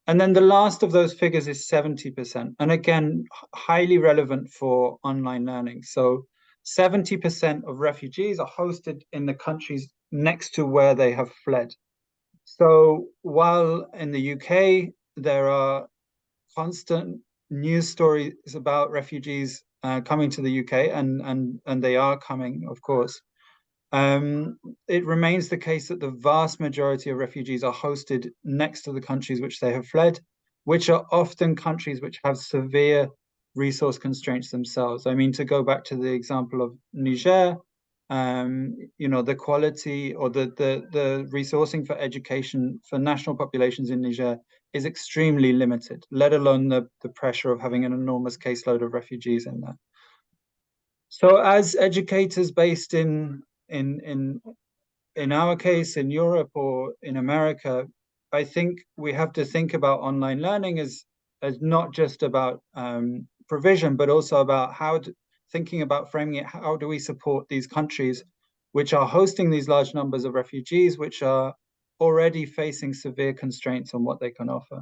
And then the last of those figures is 70%. And again, highly relevant for online learning. So 70% of refugees are hosted in the countries next to where they have fled. So while in the UK, there are constant news stories about refugees coming to the UK, and they are coming, of course, it remains the case that the vast majority of refugees are hosted next to the countries which they have fled, which are often countries which have severe resource constraints themselves. I mean, to go back to the example of Niger, the quality or the resourcing for education for national populations in Niger is extremely limited, let alone the pressure of having an enormous caseload of refugees in there. So as educators based in our case, in Europe or in America, I think we have to think about online learning as not just about provision, but also about thinking about framing it, how do we support these countries which are hosting these large numbers of refugees, which are already facing severe constraints on what they can offer.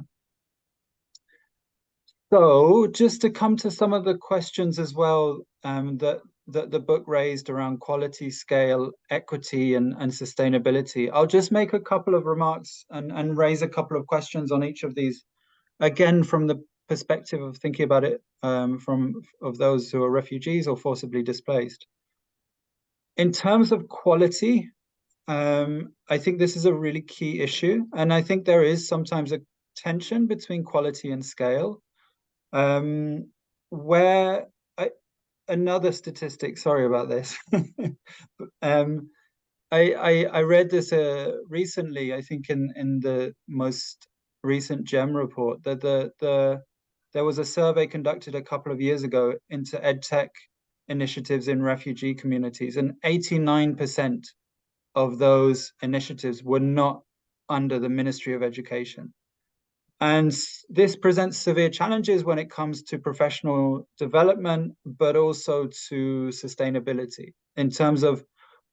So just to come to some of the questions as well that the book raised around quality, scale, equity, and sustainability, I'll just make a couple of remarks and raise a couple of questions on each of these, again, from the perspective of thinking about it of those who are refugees or forcibly displaced. In terms of quality, I think this is a really key issue, and I think there is sometimes a tension between quality and scale. Another statistic, sorry about this. I read this recently, I think in the most recent GEM report, that there was a survey conducted a couple of years ago into EdTech initiatives in refugee communities, and 89% of those initiatives were not under the Ministry of Education. And this presents severe challenges when it comes to professional development, but also to sustainability in terms of,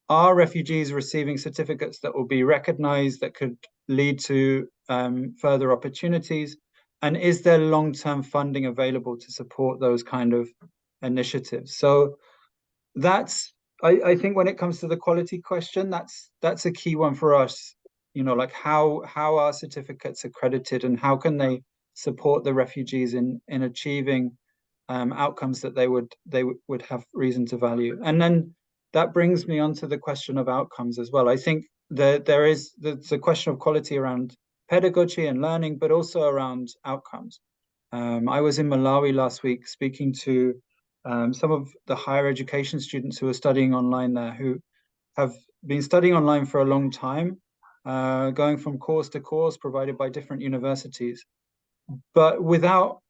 are refugees receiving certificates that will be recognized, that could lead to further opportunities? And is there long-term funding available to support those kind of initiatives? So that's, I think when it comes to the quality question, that's a key one for us. You know, like how are certificates accredited, and how can they support the refugees in achieving outcomes that they would have reason to value? And then that brings me on to the question of outcomes as well. I think that there is the question of quality around pedagogy and learning, but also around outcomes. I was in Malawi last week speaking to some of the higher education students who are studying online there, who have been studying online for a long time, going from course to course provided by different universities, but without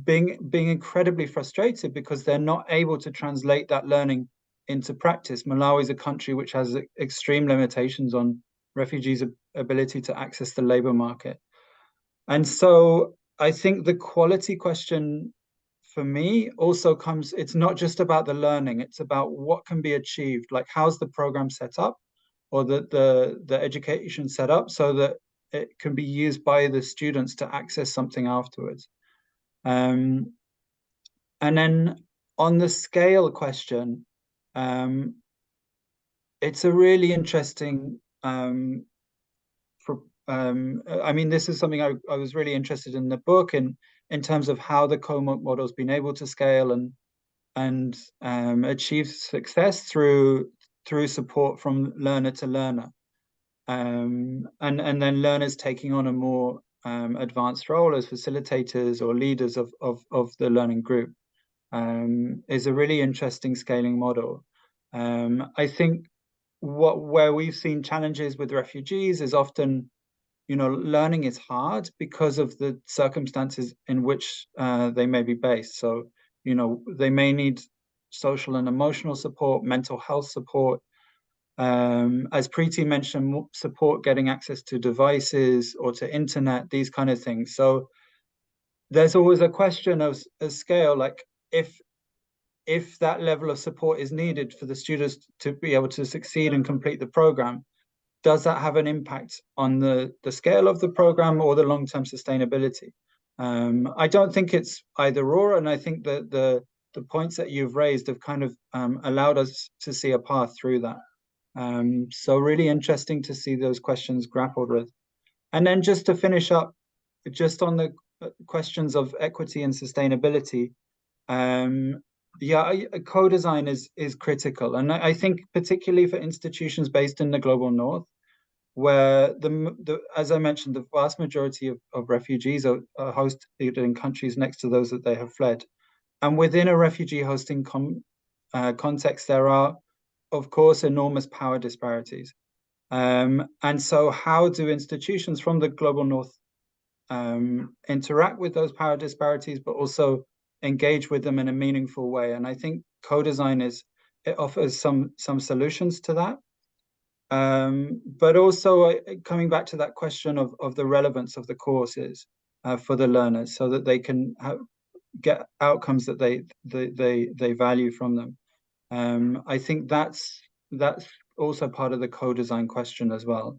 being incredibly frustrated because they're not able to translate that learning into practice. Malawi is a country which has extreme limitations on refugees' ability to access the labor market. And so I think the quality question for me also comes, it's not just about the learning, it's about what can be achieved. Like, how's the program set up, or the education set up so that it can be used by the students to access something afterwards. And then on the scale question, it's a really interesting, I mean, this is something I was really interested in the book, in terms of how the co-MOOC model's been able to scale and achieve success through support from learner to learner, and then learners taking on a more advanced role as facilitators or leaders of the learning group, is a really interesting scaling model. I think where we've seen challenges with refugees is often, you know, learning is hard because of the circumstances in which they may be based. So, you know, they may need social and emotional support, mental health support, as Preeti mentioned, support getting access to devices or to internet, these kind of things. So there's always a question of a scale, like if that level of support is needed for the students to be able to succeed and complete the program, does that have an impact on the scale of the program or the long-term sustainability? I don't think it's either or, and I think that the points that you've raised have kind of allowed us to see a path through that. So really interesting to see those questions grappled with. And then just to finish up, just on the questions of equity and sustainability, yeah, co-design is critical. And I think particularly for institutions based in the global north, where as I mentioned, the vast majority of refugees are hosted in countries next to those that they have fled. And within a refugee hosting context, there are, of course, enormous power disparities. And so how do institutions from the global north interact with those power disparities, but also engage with them in a meaningful way? And I think co-design it offers some solutions to that. But also coming back to that question of the relevance of the courses for the learners, so that they can get outcomes that they value from them. I think that's also part of the co-design question as well.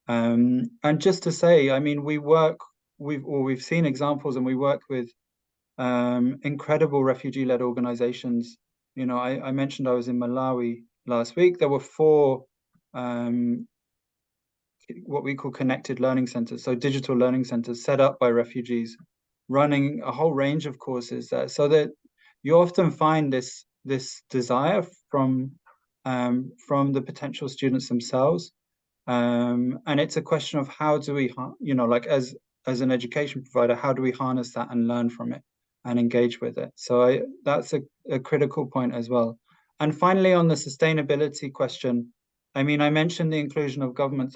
And just to say, I mean, we've seen examples, and we work with incredible refugee-led organizations. You know, I mentioned I was in Malawi last week. There were 4 what we call connected learning centers, so digital learning centers set up by refugees, running a whole range of courses there, so that you often find this desire from the potential students themselves, and it's a question of how do we, you know, like as an education provider, how do we harness that and learn from it and engage with it? So that's a critical point as well. And finally, on the sustainability question, I mean, I mentioned the inclusion of governments.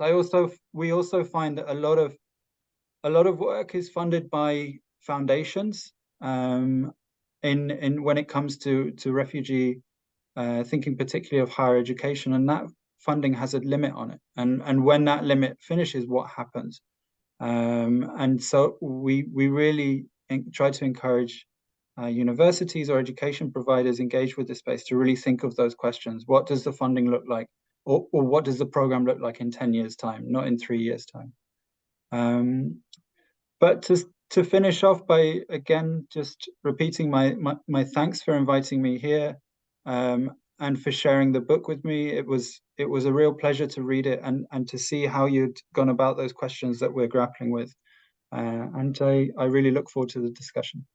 We also find that a lot of work is funded by foundations. in when it comes to refugee thinking, particularly of higher education, and that funding has a limit on it. And when that limit finishes, what happens? And so we really try to encourage universities or education providers engaged with the space to really think of those questions. What does the funding look like? Or what does the program look like in 10 years' time, not in 3 years' time? But to finish off by, again, just repeating my thanks for inviting me here, and for sharing the book with me. It was a real pleasure to read it and to see how you'd gone about those questions that we're grappling with. And I really look forward to the discussion.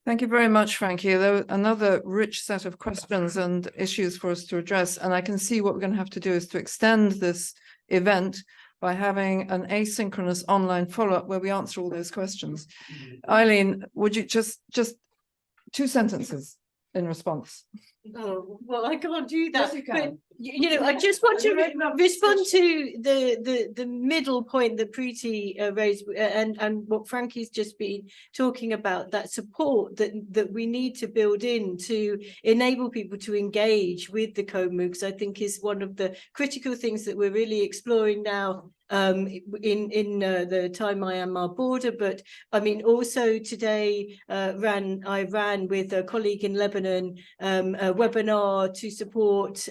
Thank you very much, Frankie. There were another rich set of questions and issues for us to address. And I can see what we're going to have to do is to extend this event by having an asynchronous online follow-up where we answer all those questions. Eileen, would you just 2 sentences in response? Oh, well, I can't do that. Yes, you but, can. you know, I just want to respond to the middle point that Preeti raised, and what Frankie's just been talking about, that support that we need to build in to enable people to engage with the co-MOOCs, I think is one of the critical things that we're really exploring now in the Thai Myanmar border. But I mean, also today I ran with a colleague in Lebanon a webinar to support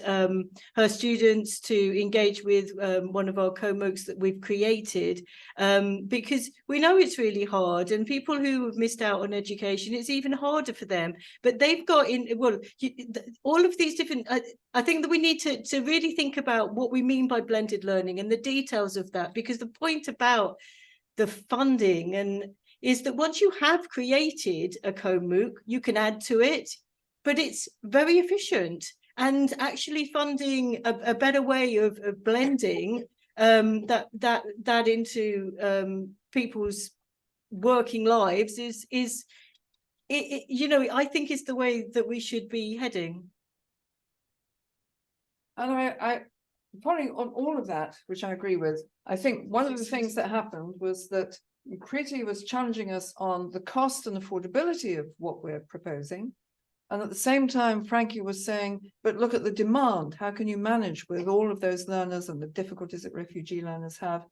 her students to engage with one of our co-MOOCs that we've created, because we know it's really hard, and people who have missed out on education, it's even harder for them. But they've got all of these different, I think that we need to really think about what we mean by blended learning and the details of that, because the point about the funding is that once you have created a co-MOOC, you can add to it, but it's very efficient. And actually funding a better way of blending that into people's working lives is you know, I think is the way that we should be heading. And I following on all of that, which I agree with, I think one of the things that happened was that Preeti was challenging us on the cost and affordability of what we're proposing. And at the same time, Frankie was saying, but look at the demand. How can you manage with all of those learners and the difficulties that refugee learners have?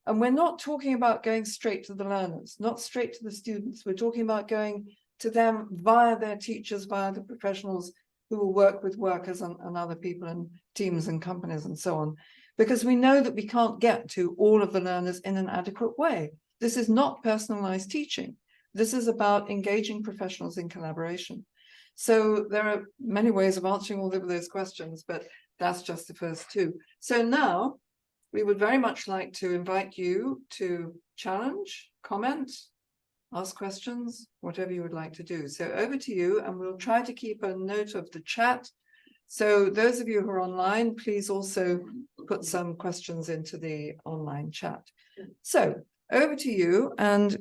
And we're not talking about going straight to the learners, not straight to the students. We're talking about going to them via their teachers, via the professionals who will work with workers and other people and teams and companies and so on. Because we know that we can't get to all of the learners in an adequate way. This is not personalized teaching. This is about engaging professionals in collaboration. So there are many ways of answering all of those questions, but that's just the first 2. So now we would very much like to invite you to challenge, comment, ask questions, whatever you would like to do. So over to you, and we'll try to keep a note of the chat. So those of you who are online, please also put some questions into the online chat. So over to you, and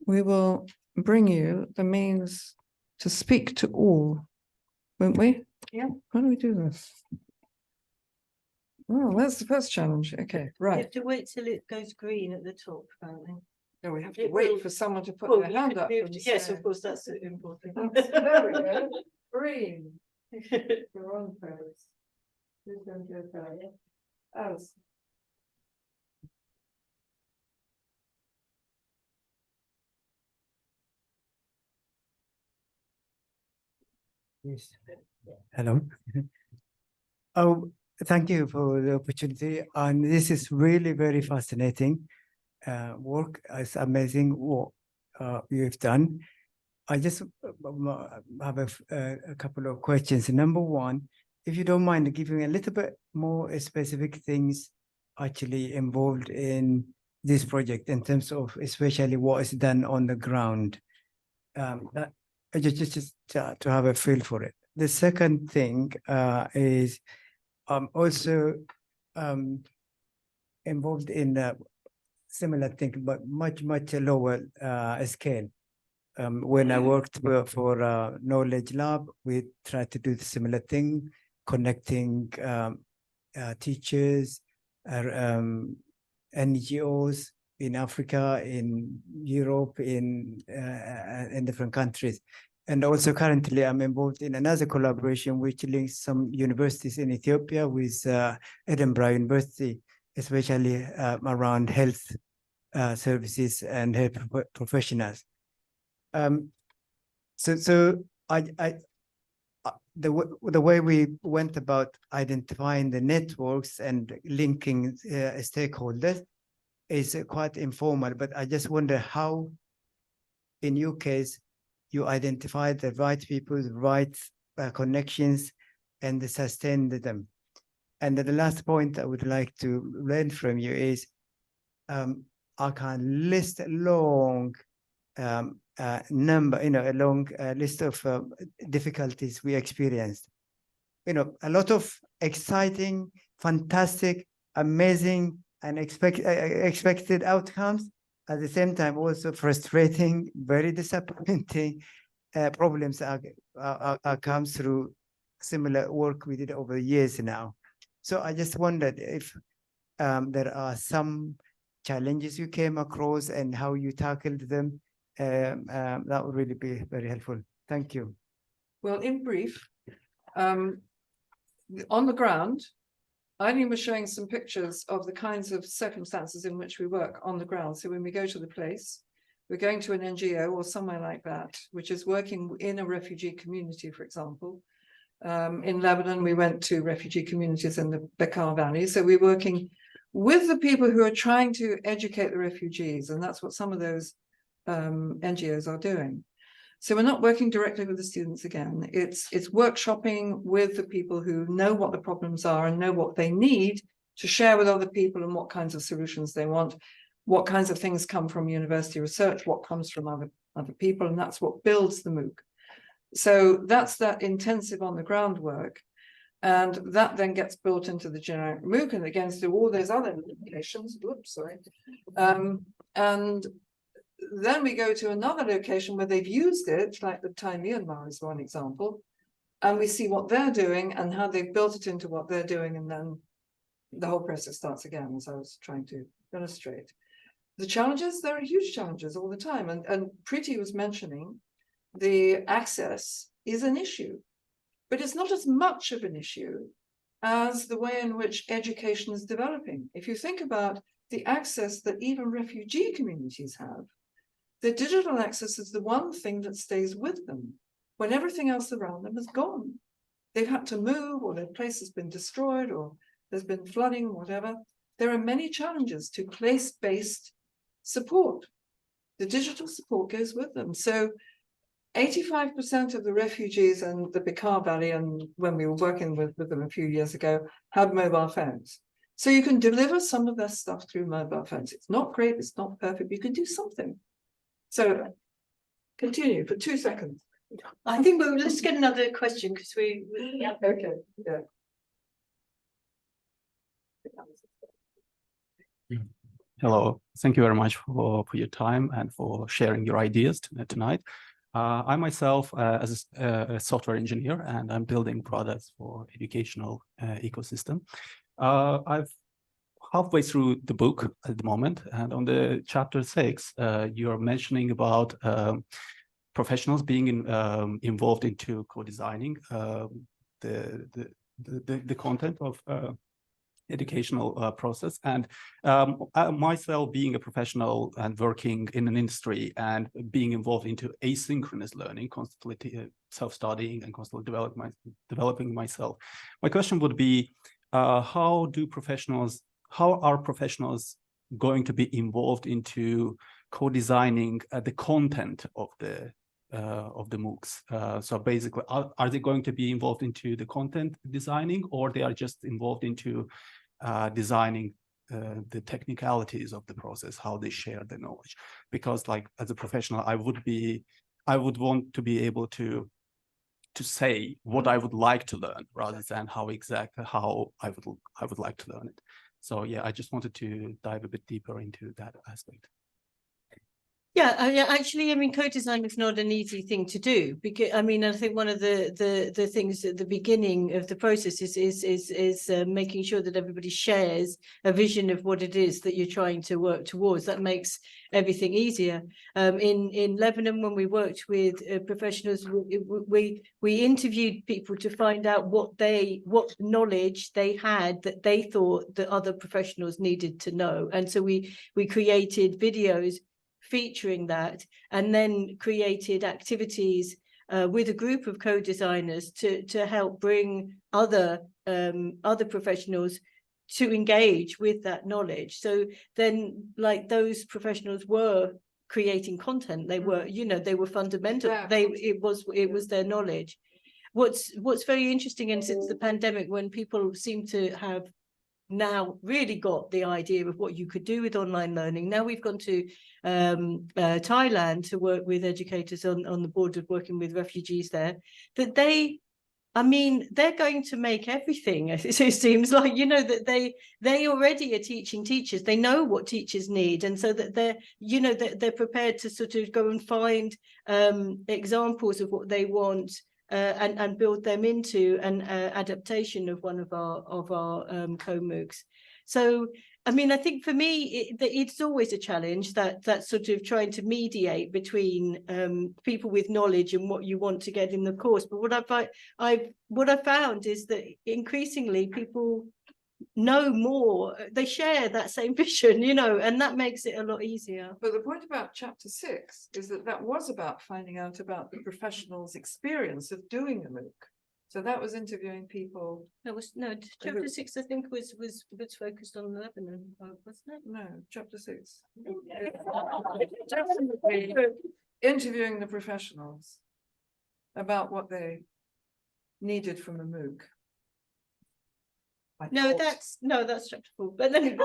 we will bring you the means to speak to all, won't we? Yeah. How do we do this? Oh, that's the first challenge. Okay, You right. have to wait till it goes green at the top, apparently. No, we have to It wait will- for someone to put Well, their you hand could up. move and yes, say, of course, that's important. There we go. Green. You're on pose. Who's going to go first? Alice. Yes. Hello. Oh, thank you for the opportunity. And this is really very fascinating work. It's amazing what you've done. I just have a couple of questions. Number one, if you don't mind giving a little bit more specific things actually involved in this project in terms of especially what is done on the ground. That just to have a feel for it. The second thing is also involved in a similar thing, but much lower scale. When I worked for Knowledge Lab, we tried to do the similar thing, connecting teachers, NGOs, in Africa, in Europe, in different countries. And also currently I'm involved in another collaboration which links some universities in Ethiopia with Edinburgh University, especially around health services and health professionals. So the way we went about identifying the networks and linking stakeholders is quite informal, but I just wonder how, in your case, you identify the right people, the right connections, and sustain them. And the last point I would like to learn from you is, I can list a long number, a long list of difficulties we experienced. A lot of exciting, fantastic, amazing, and expected outcomes. At the same time, also frustrating, very disappointing problems come through similar work we did over the years now. So I just wondered if there are some challenges you came across and how you tackled them. That would really be very helpful. Thank you. Well, in brief, on the ground, Eileen was showing some pictures of the kinds of circumstances in which we work on the ground. So when we go to the place, we're going to an NGO or somewhere like that, which is working in a refugee community, for example. In Lebanon, we went to refugee communities in the Bekaa Valley. So we're working with the people who are trying to educate the refugees. And that's what some of those NGOs are doing. So we're not working directly with the students again. It's workshopping with the people who know what the problems are and know what they need to share with other people and what kinds of solutions they want, what kinds of things come from university research, what comes from other people, and that's what builds the MOOC. So that's that intensive on the ground work. And that then gets built into the generic MOOC and again through all those other locations. Oops, sorry. And then we go to another location where they've used it, like the Thai Myanmar is one example, and we see what they're doing and how they've built it into what they're doing, and then the whole process starts again, as I was trying to illustrate. The challenges, there are huge challenges all the time, and Preeti was mentioning the access is an issue, but it's not as much of an issue as the way in which education is developing. If you think about the access that even refugee communities have, the digital access is the one thing that stays with them when everything else around them is gone. They've had to move, or their place has been destroyed, or there's been flooding, whatever. There are many challenges to place-based support. The digital support goes with them. So 85% of the refugees in the Bekaa Valley, and when we were working with them a few years ago, had mobile phones. So you can deliver some of their stuff through mobile phones. It's not great, it's not perfect, but you can do something. So continue for 2 seconds. I think let's get another question because we Yeah. Okay, yeah. Hello, thank you very much for your time and for sharing your ideas tonight. I myself, as a software engineer, and I'm building products for educational ecosystem. I've halfway through the book at the moment, and on the chapter 6, you're mentioning about professionals being involved into co-designing the content of educational process, and myself being a professional and working in an industry and being involved into asynchronous learning, constantly self-studying and constantly developing myself. My question would be, how are professionals going to be involved into co-designing the content of the MOOCs? So basically, are they going to be involved into the content designing, or they are just involved into designing the technicalities of the process, how they share the knowledge? Because, like, as a professional, I would want to be able to say what I would like to learn rather than how I would like to learn it. So yeah, I just wanted to dive a bit deeper into that aspect. Yeah, actually, I mean, co-design is not an easy thing to do, because I mean, I think one of the things at the beginning of the process is making sure that everybody shares a vision of what it is that you're trying to work towards. That makes everything easier. In Lebanon, when we worked with professionals, we interviewed people to find out what knowledge they had that they thought that other professionals needed to know, and so we created videos featuring that, and then created activities with a group of co-designers to help bring other professionals to engage with that knowledge. So then, like, those professionals were creating content. They were, you know, they were fundamental. It was their knowledge. What's very interesting, and since the pandemic, when people seem to have now really got the idea of what you could do with online learning. Now we've gone to Thailand to work with educators on the board of working with refugees there, that I mean, they're going to make everything. It seems like, you know, that they already are teaching teachers. They know what teachers need, and so that they're, you know, that they're prepared to sort of go and find examples of what they want. And build them into an adaptation of one of our co-MOOCs. So, I mean, I think for me, it's always a challenge, that sort of trying to mediate between people with knowledge and what you want to get in the course. But what I've found is that increasingly people know more, they share that same vision, you know, and that makes it a lot easier. But the point about chapter 6 is that was about finding out about the professional's experience of doing a MOOC. So that was interviewing people. That was chapter 6, I think, was focused on Lebanon, wasn't it? No, chapter 6. Interviewing the professionals about what they needed from a MOOC. No, that's chapter 4. But then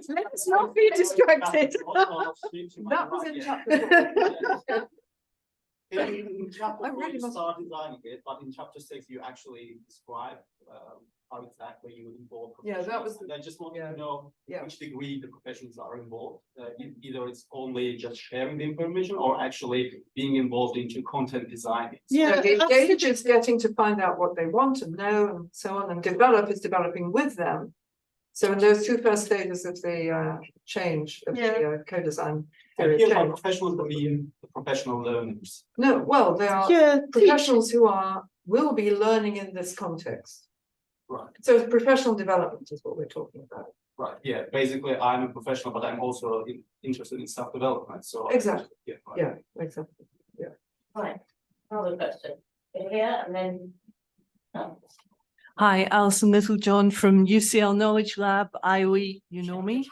let's not be distracted. That was in chapter 4. In chapter 4 you start designing it, but in chapter 6 you actually describe how exactly you would involve professionals. Yeah, that was. I just wanted to know which degree the professionals are involved. Either it's only just sharing the information or actually being involved into content design. Yeah, the engage is getting to find out what they want and know and so on, and develop is developing with them. So in those two first stages of the change of the co-design. Professionals mean the professional learners. No, well, they are professionals who will be learning in this context. Right. So it's professional development is what we're talking about. Right. Yeah. Basically, I'm a professional, but I'm also interested in self-development. So exactly. Yeah. Right. Yeah. Exactly. Yeah. Right. Another question. Here and then. Hi, Alison Littlejohn from UCL Knowledge Lab, IOE, you know me.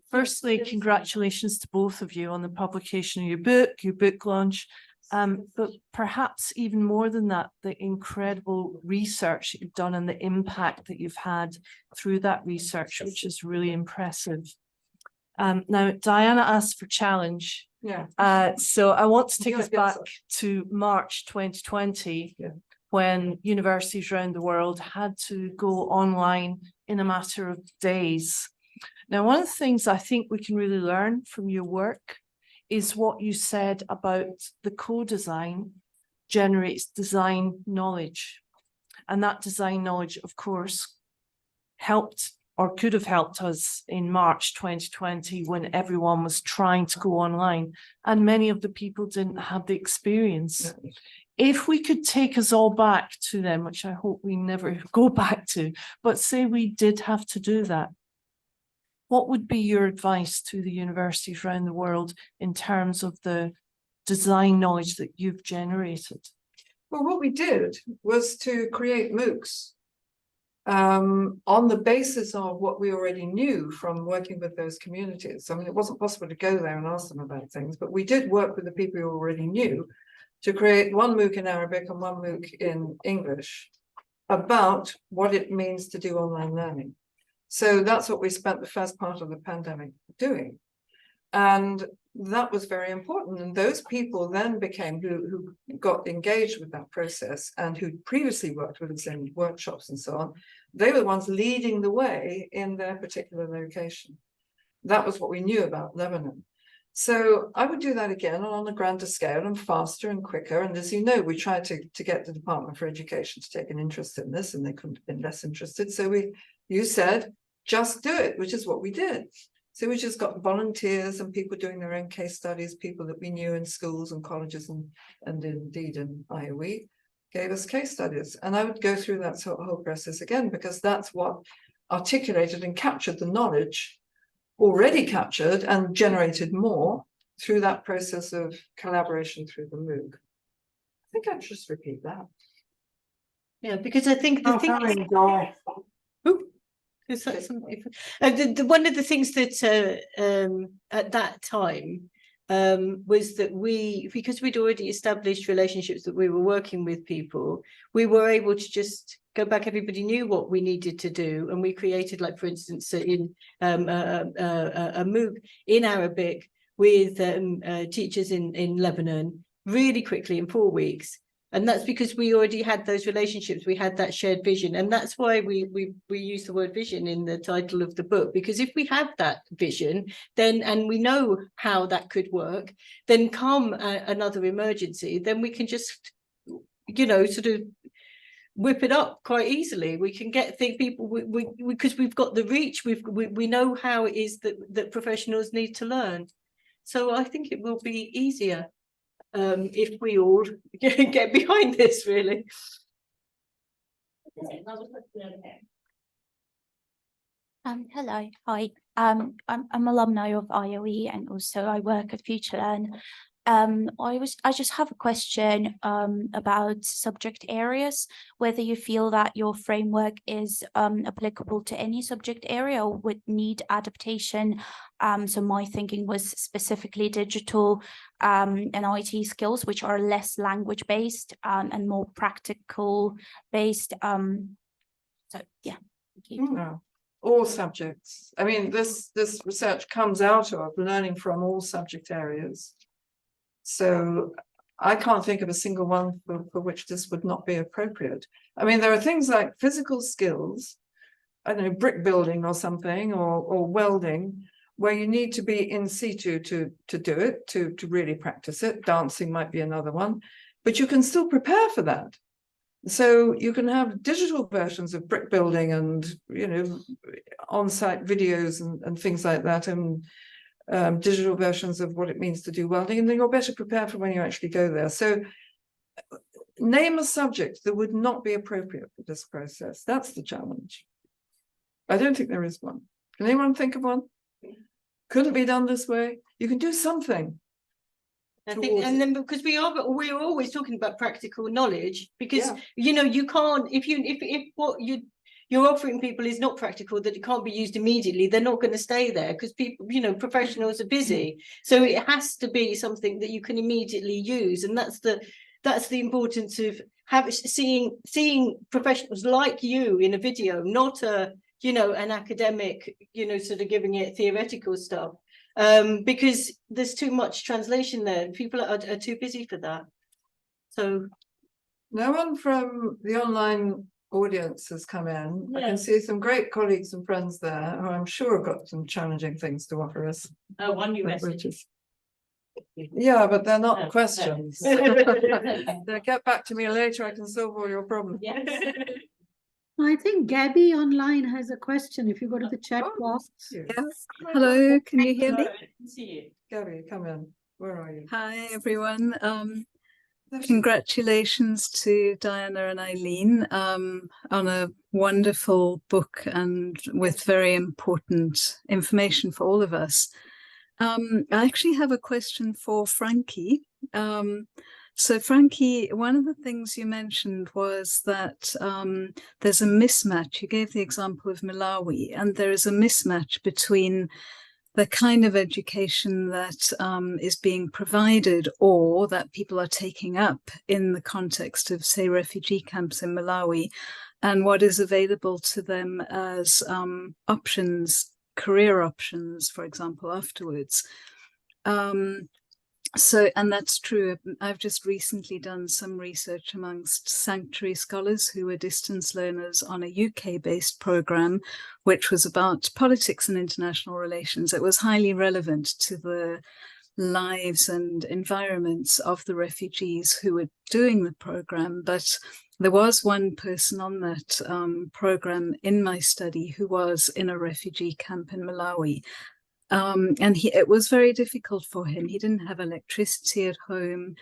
Firstly, congratulations to both of you on the publication of your book launch. But perhaps even more than that, the incredible research that you've done and the impact that you've had through that research, which is really impressive. Now, Diana asked for challenge. Yeah. So I want to take us back to March 2020, when universities around the world had to go online in a matter of days. Now, one of the things I think we can really learn from your work is what you said about the co-design generates design knowledge. And that design knowledge, of course, helped or could have helped us in March 2020 when everyone was trying to go online and many of the people didn't have the experience. If we could take us all back to them, which I hope we never go back to, but say we did have to do that, what would be your advice to the universities around the world in terms of the design knowledge that you've generated? Well, what we did was to create MOOCs on the basis of what we already knew from working with those communities. I mean, it wasn't possible to go there and ask them about things, but we did work with the people who already knew to create one MOOC in Arabic and one MOOC in English about what it means to do online learning. So that's what we spent the first part of the pandemic doing. And that was very important. And those people then became who got engaged with that process and who previously worked with us in workshops and so on. They were the ones leading the way in their particular location. That was what we knew about Lebanon. So I would do that again on a grander scale and faster and quicker. And as you know, we tried to get the Department for Education to take an interest in this, and they couldn't have been less interested. So you said, just do it, which is what we did. So we just got volunteers and people doing their own case studies, people that we knew in schools and colleges and indeed in IOE gave us case studies. And I would go through that whole process again, because that's what articulated and captured the knowledge already captured and generated more through that process of collaboration through the MOOC. I think I'd just repeat that. Yeah, because I think the thing is one of the things that at that time was that because we'd already established relationships that we were working with people, we were able to just go back. Everybody knew what we needed to do, and we created, like, for instance, in a MOOC in Arabic with teachers in Lebanon really quickly in 4 weeks. And that's because we already had those relationships, we had that shared vision. And that's why we use the word vision in the title of the book, because if we have that vision, then, and we know how that could work, then come another emergency, then we can just, you know, sort of whip it up quite easily. We can get people, because we've got the reach, we know how it is that professionals need to learn. So I think it will be easier if we all get behind this, really. Hello, hi. I'm alumni of IOE, and also I work at FutureLearn. I just have a question about subject areas, whether you feel that your framework is applicable to any subject area or would need adaptation. So my thinking was specifically digital and IT skills, which are less language based and more practical based. So yeah. Thank you. No, all subjects. I mean, this research comes out of learning from all subject areas. So I can't think of a single one for which this would not be appropriate. I mean, there are things like physical skills, I don't know, brick building or something, or welding, where you need to be in situ to do it, to really practice it. Dancing might be another one, but you can still prepare for that. So you can have digital versions of brick building and, you know, on-site videos and things like that, and digital versions of what it means to do welding, and then you're better prepared for when you actually go there. So name a subject that would not be appropriate for this process. That's the challenge. I don't think there is one. Can anyone think of one? Couldn't be done this way. You can do something. I think, and then because we're always talking about practical knowledge, because you know, you can't, if what you're offering people is not practical, that it can't be used immediately, they're not going to stay there, because people, you know, professionals are busy. So it has to be something that you can immediately use, and that's the importance of seeing professionals like you in a video, not you know, an academic, you know, sort of giving it theoretical stuff, because there's too much translation there. People are too busy for that. So no one from the online audience has come in. I can see some great colleagues and friends there who I'm sure have got some challenging things to offer us. Oh, one new message. Yeah, but they're not questions. They'll get back to me later. I can solve all your problems. Yes. I think Gabby online has a question. If you go to the chat box. Yes. Hello, can you hear me? See you. Gabby, come in. Where are you? Hi, everyone. Congratulations to Diana and Eileen on a wonderful book and with very important information for all of us. I actually have a question for Frankie. So Frankie, one of the things you mentioned was that there's a mismatch. You gave the example of Malawi, and there is a mismatch between the kind of education that is being provided or that people are taking up in the context of, say, refugee camps in Malawi, and what is available to them as options, career options, for example, afterwards. So, and that's true. I've just recently done some research amongst sanctuary scholars who were distance learners on a UK-based program, which was about politics and international relations. It was highly relevant to the lives and environments of the refugees who were doing the program. But there was one person on that program in my study who was in a refugee camp in Malawi. And it was very difficult for him. He didn't have electricity at home.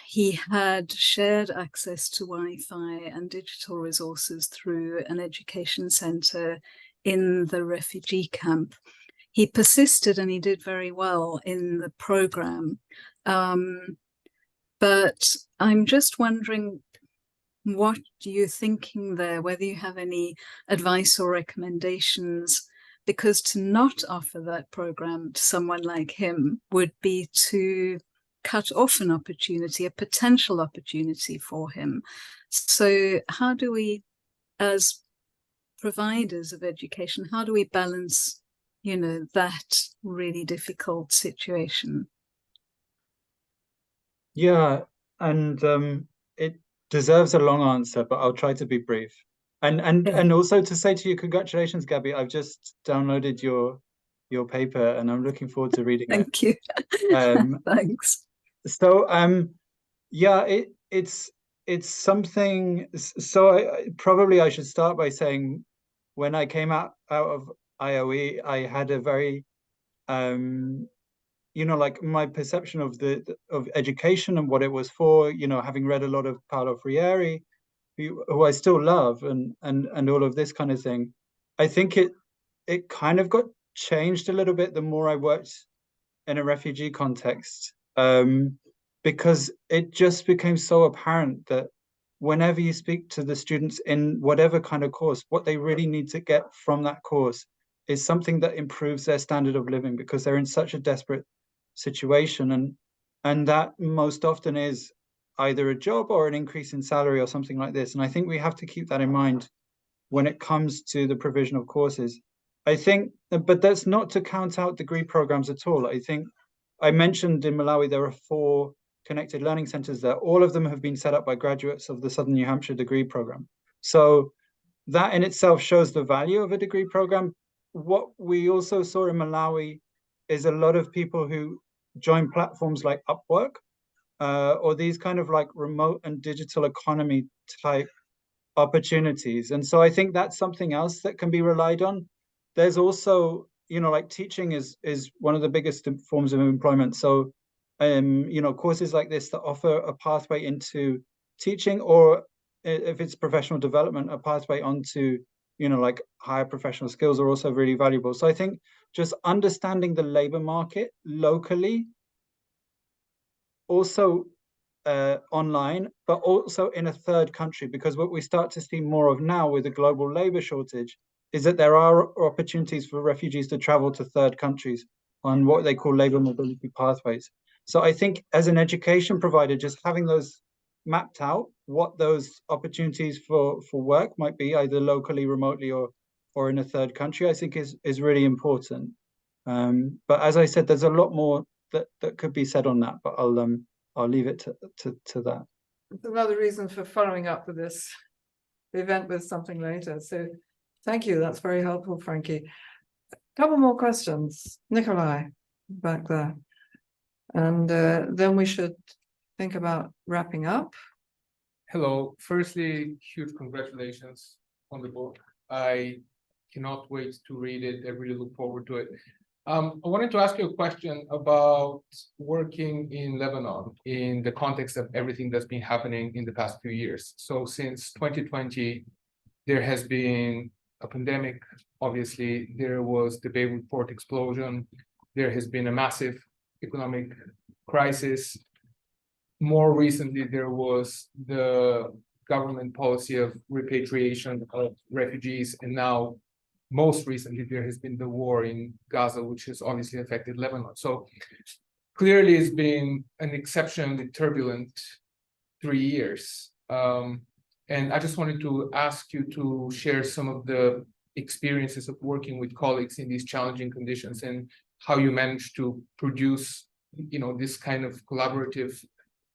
He had shared access to Wi-Fi and digital resources through an education center in the refugee camp. He persisted and he did very well in the program. But I'm just wondering, what you're thinking there, whether you have any advice or recommendations, because to not offer that program to someone like him would be to cut off an opportunity, a potential opportunity for him. So how do we, as providers of education, how do we balance, you know, that really difficult situation? Yeah, and it deserves a long answer, but I'll try to be brief. And also to say to you, congratulations, Gabby. I've just downloaded your paper and I'm looking forward to reading it. Thank you. Thanks. So yeah, it's something. So probably I should start by saying, when I came out of IOE, I had a very you know, like my perception of of education and what it was for, you know, having read a lot of Paulo Freire, who I still love, and all of this kind of thing. I think it kind of got changed a little bit the more I worked in a refugee context, because it just became so apparent that whenever you speak to the students in whatever kind of course, what they really need to get from that course is something that improves their standard of living, because they're in such a desperate situation, and that most often is either a job or an increase in salary or something like this. And I think we have to keep that in mind when it comes to the provision of courses. I think, but that's not to count out degree programs at all. I think I mentioned in Malawi there are 4 connected learning centers there. All of them have been set up by graduates of the Southern New Hampshire degree program. So that in itself shows the value of a degree program. What we also saw in Malawi is a lot of people who join platforms like Upwork, or these kind of like remote and digital economy type opportunities. And so I think that's something else that can be relied on. There's also, you know, like teaching is one of the biggest forms of employment. So, you know, courses like this that offer a pathway into teaching, or if it's professional development, a pathway onto, you know, like higher professional skills are also really valuable. So I think just understanding the labor market locally, also online, but also in a third country, because what we start to see more of now with the global labor shortage is that there are opportunities for refugees to travel to third countries on what they call labor mobility pathways. So I think as an education provider, just having those mapped out, what those opportunities for work might be, either locally, remotely, or in a third country, I think is really important. But as I said, there's a lot more that could be said on that, but I'll leave it to that. It's another reason for following up with this event with something later. So thank you. That's very helpful, Frankie. A couple more questions. Nikolai, back there. And then we should think about wrapping up. Hello. Firstly, huge congratulations on the book. I cannot wait to read it. I really look forward to it. I wanted to ask you a question about working in Lebanon in the context of everything that's been happening in the past few years. So since 2020, there has been a pandemic. Obviously, there was the Beirut port explosion. There has been a massive economic crisis. More recently, there was the government policy of repatriation of refugees, and now most recently, there has been the war in Gaza, which has obviously affected Lebanon. So clearly, it's been an exceptionally turbulent 3 years. And I just wanted to ask you to share some of the experiences of working with colleagues in these challenging conditions and how you managed to produce, you know, this kind of collaborative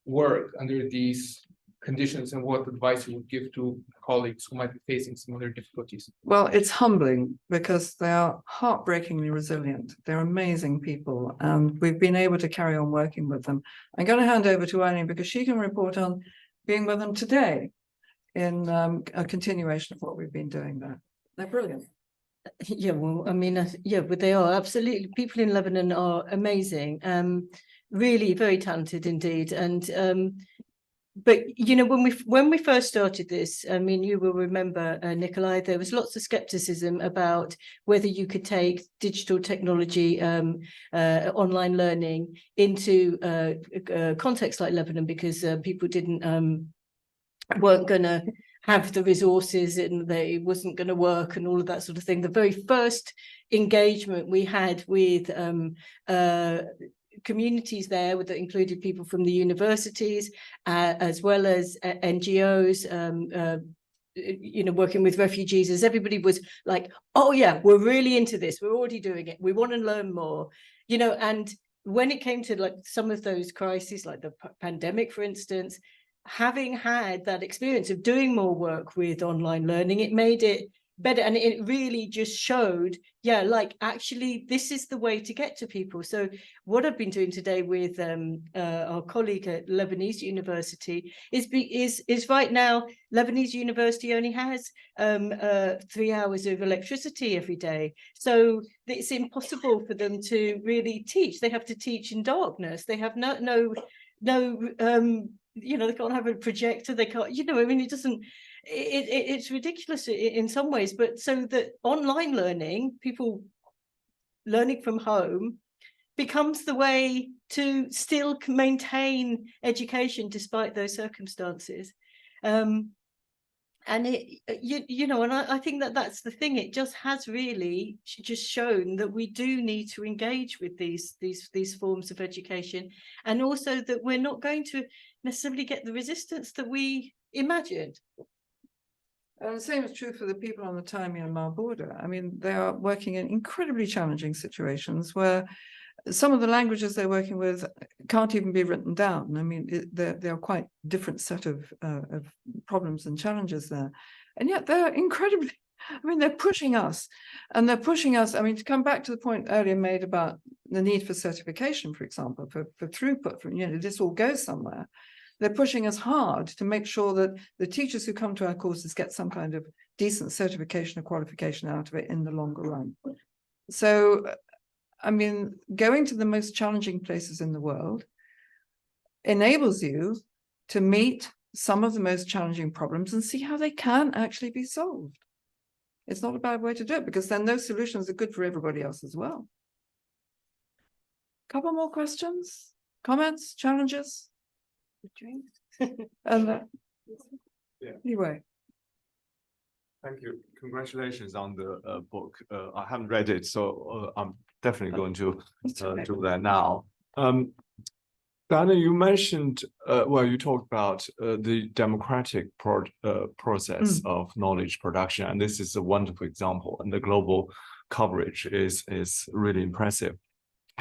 work under these conditions and what advice you would give to colleagues who might be facing similar difficulties? Well, it's humbling because they are heartbreakingly resilient. They're amazing people, and we've been able to carry on working with them. I'm going to hand over to Eileen because she can report on being with them today in a continuation of what we've been doing there. They're brilliant. Yeah, well, I mean, yeah, but they are absolutely, people in Lebanon are amazing, really very talented indeed. And but you know, when we first started this, I mean, you will remember, Nikolai, there was lots of skepticism about whether you could take digital technology, online learning into a context like Lebanon, because people weren't going to have the resources and they wasn't going to work and all of that sort of thing. The very first engagement we had with communities there that included people from the universities, as well as NGOs, you know, working with refugees, as everybody was like, oh yeah, we're really into this, we're already doing it, we want to learn more, you know. And when it came to like some of those crises, like the pandemic, for instance, having had that experience of doing more work with online learning, it made it better. And it really just showed, yeah, like actually this is the way to get to people. So what I've been doing today with our colleague at Lebanese University is right now Lebanese University only has 3 hours of electricity every day, so it's impossible for them to really teach. They have to teach in darkness. They have no you know, they can't have a projector, they can't, you know, I mean, it doesn't, it's ridiculous in some ways. But so that online learning, people learning from home, becomes the way to still maintain education despite those circumstances. And you know, and I think that that's the thing. It just has really just shown that we do need to engage with these forms of education, and also that we're not going to necessarily get the resistance that we imagined. And the same is true for the people on the Thai Myanmar border. I mean, they are working in incredibly challenging situations where some of the languages they're working with can't even be written down. I mean, they're quite different set of problems and challenges there. And yet they're incredibly, I mean, they're pushing us. And they're pushing us, I mean, to come back to the point earlier made about the need for certification, for example, for throughput, for, you know, this all goes somewhere. They're pushing us hard to make sure that the teachers who come to our courses get some kind of decent certification or qualification out of it in the longer run. So, I mean, going to the most challenging places in the world enables you to meet some of the most challenging problems and see how they can actually be solved. It's not a bad way to do it, because then those solutions are good for everybody else as well. Couple more questions, comments, challenges? And anyway. Thank you. Congratulations on the book. I haven't read it, so I'm definitely going to do that now. Diana, you mentioned, well, you talked about the democratic process of knowledge production, and this is a wonderful example, and the global coverage is really impressive.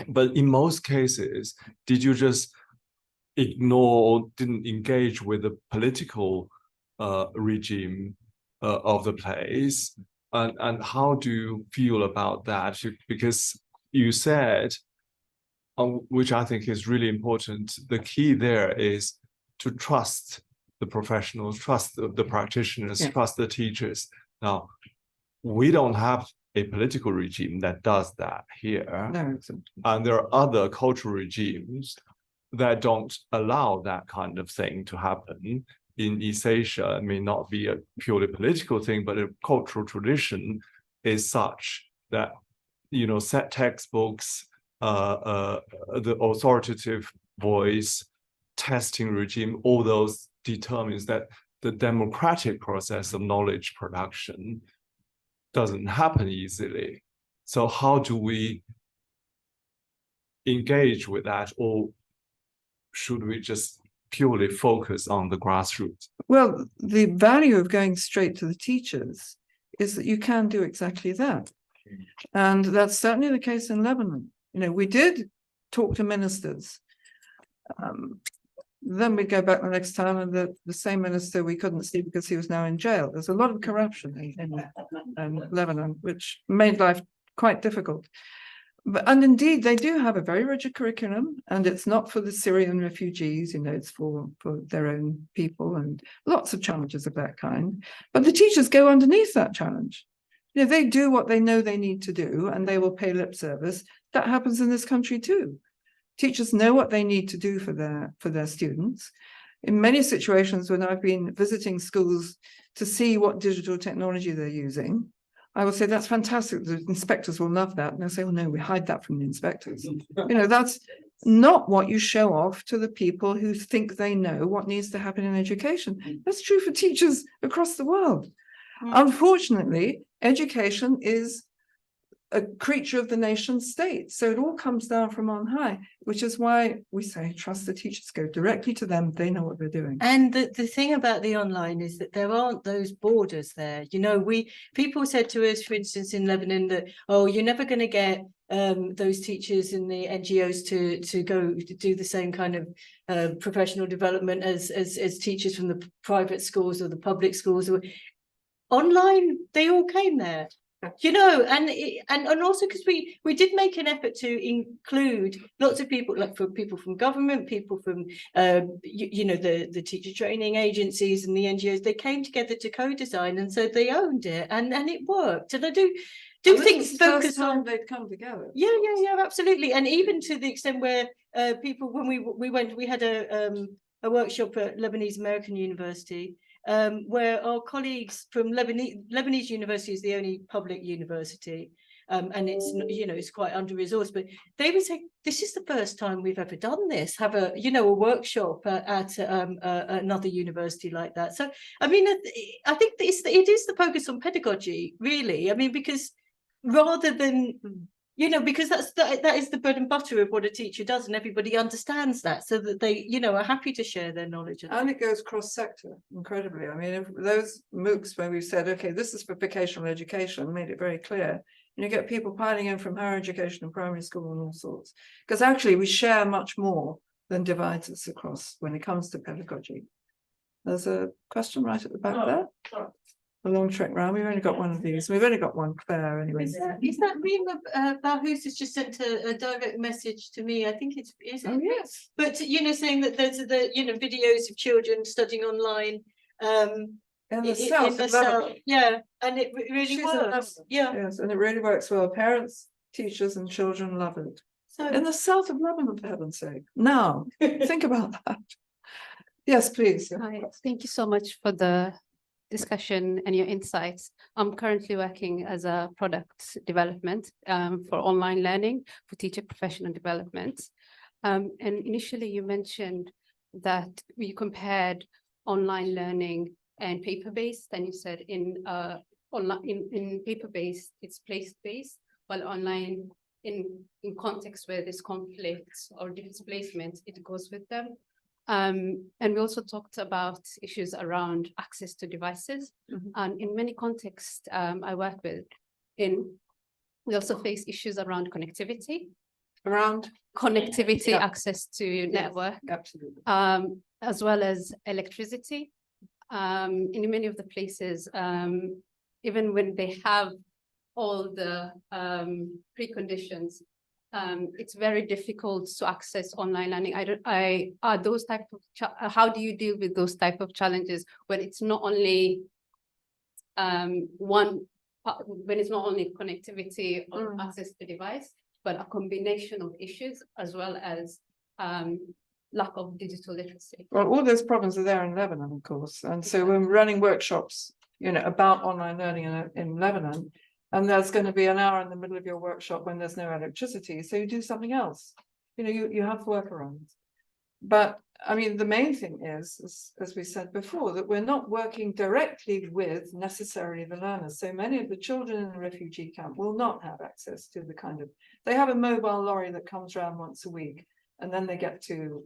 But in most cases, did you just ignore or didn't engage with the political regime of the place? And how do you feel about that? Because you said, which I think is really important, the key there is to trust the professionals, trust the practitioners, trust the teachers. Now, we don't have a political regime that does that here. No, and there are other cultural regimes that don't allow that kind of thing to happen. In East Asia, it may not be a purely political thing, but a cultural tradition is such that, you know, set textbooks, the authoritative voice, testing regime, all those determines that the democratic process of knowledge production doesn't happen easily. So how do we engage with that, or should we just purely focus on the grassroots? Well, the value of going straight to the teachers is that you can do exactly that. And that's certainly the case in Lebanon. You know, we did talk to ministers. then we go back the next time and the same minister we couldn't see because he was now in jail. There's a lot of corruption in Lebanon, which made life quite difficult. And indeed, they do have a very rigid curriculum, and it's not for the Syrian refugees, it's for their own people, and lots of challenges of that kind. But the teachers go underneath that challenge. They do what they know they need to do, and they will pay lip service. That happens in this country too. Teachers know what they need to do for their students. In many situations, when I've been visiting schools to see what digital technology they're using, I will say, that's fantastic. The inspectors will love that. And they'll say, oh no, we hide that from the inspectors. That's not what you show off to the people who think they know what needs to happen in education. That's true for teachers across the world. Unfortunately, education is a creature of the nation state. So it all comes down from on high, which is why we say trust the teachers, go directly to them. They know what they're doing. And the thing about the online is that there aren't those borders there. People said to us, for instance, in Lebanon, that, oh, you're never going to get those teachers in the NGOs to go to do the same kind of professional development as teachers from the private schools or the public schools. Online, they all came there. And also because we did make an effort to include lots of people, like for people from government, people from the teacher training agencies and the NGOs. They came together to co-design, and so they owned it, and it worked. And I do think focus on they'd come together. Yeah, absolutely. And even to the extent where people, when we had a workshop at Lebanese American University. Where our colleagues from Lebanese University is the only public university, and it's quite under-resourced, but they would say, this is the first time we've ever done this, have a workshop at another university like that. So I mean, I think it is the focus on pedagogy, really. I mean, because rather than because that is the bread and butter of what a teacher does, and everybody understands that, so that they are happy to share their knowledge. And it goes cross-sector incredibly. I mean, if those MOOCs where we've said, okay, this is for vocational education, made it very clear, you get people piling in from higher education and primary school and all sorts, because actually we share much more than divides us across when it comes to pedagogy. There's a question right at the back there. A long trek round. We've only got one of these. We've only got one, Claire, anyway. Is that Rima Bahus has just sent a direct message to me? I think it's Oh, yes. But saying that there's the videos of children studying online in the south. Yeah, and it really works. Yeah. Yes, and it really works well. Parents, teachers, and children love it. So in the south of Lebanon, for heaven's sake. Now, think about that. Yes, please. Hi, thank you so much for the discussion and your insights. I'm currently working as a product development for online learning for teacher professional development. And initially you mentioned that we compared online learning and paper-based, and you said in paper-based, it's place-based, while online in context where there's conflicts or displacement, it goes with them. And we also talked about issues around access to devices. And in many contexts I work with, we also face issues around connectivity. Access to network. Absolutely. As well as electricity. In many of the places, even when they have all the preconditions, it's very difficult to access online learning. How do you deal with those type of challenges when it's not only connectivity or access to device, but a combination of issues as well as lack of digital literacy? Well, all those problems are there in Lebanon, of course. And so we're running workshops, about online learning in Lebanon. And there's going to be an hour in the middle of your workshop when there's no electricity. So you do something else. You have workarounds. But I mean, the main thing is, as we said before, that we're not working directly with necessarily the learners. So many of the children in the refugee camp will not have access to they have a mobile lorry that comes around once a week, and then they get to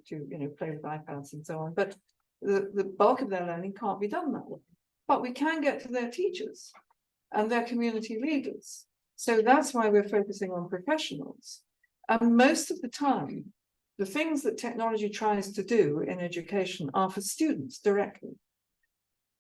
play with iPads and so on. But the bulk of their learning can't be done that way. But we can get to their teachers and their community leaders. So that's why we're focusing on professionals. And most of the time, The things that technology tries to do in education are for students directly.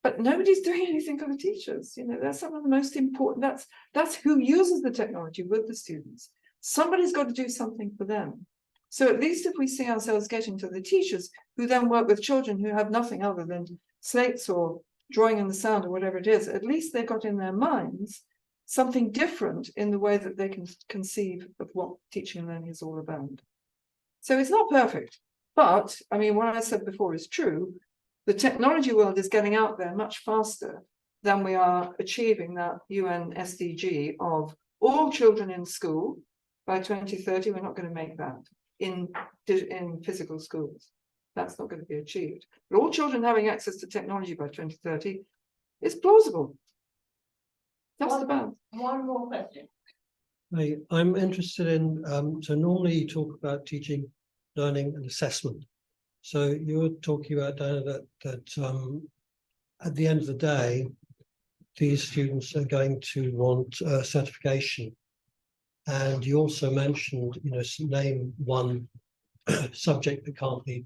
But nobody's doing anything for the teachers. You know, that's some of the most important, that's who uses the technology with the students. Somebody's got to do something for them. So at least if we see ourselves getting to the teachers who then work with children who have nothing other than slates or drawing in the sand or whatever it is, at least they've got in their minds something different in the way that they can conceive of what teaching and learning is all about. So it's not perfect, but I mean, what I said before is true. The technology world is getting out there much faster than we are achieving that UN SDG of all children in school by 2030. We're not going to make that in physical schools. That's not going to be achieved. But all children having access to technology by 2030 is plausible. Just about. One more question. I'm interested in, so normally you talk about teaching, learning and assessment. So you're talking about, Diana, that at the end of the day, these students are going to want certification. And you also mentioned, you know, name one subject that can't be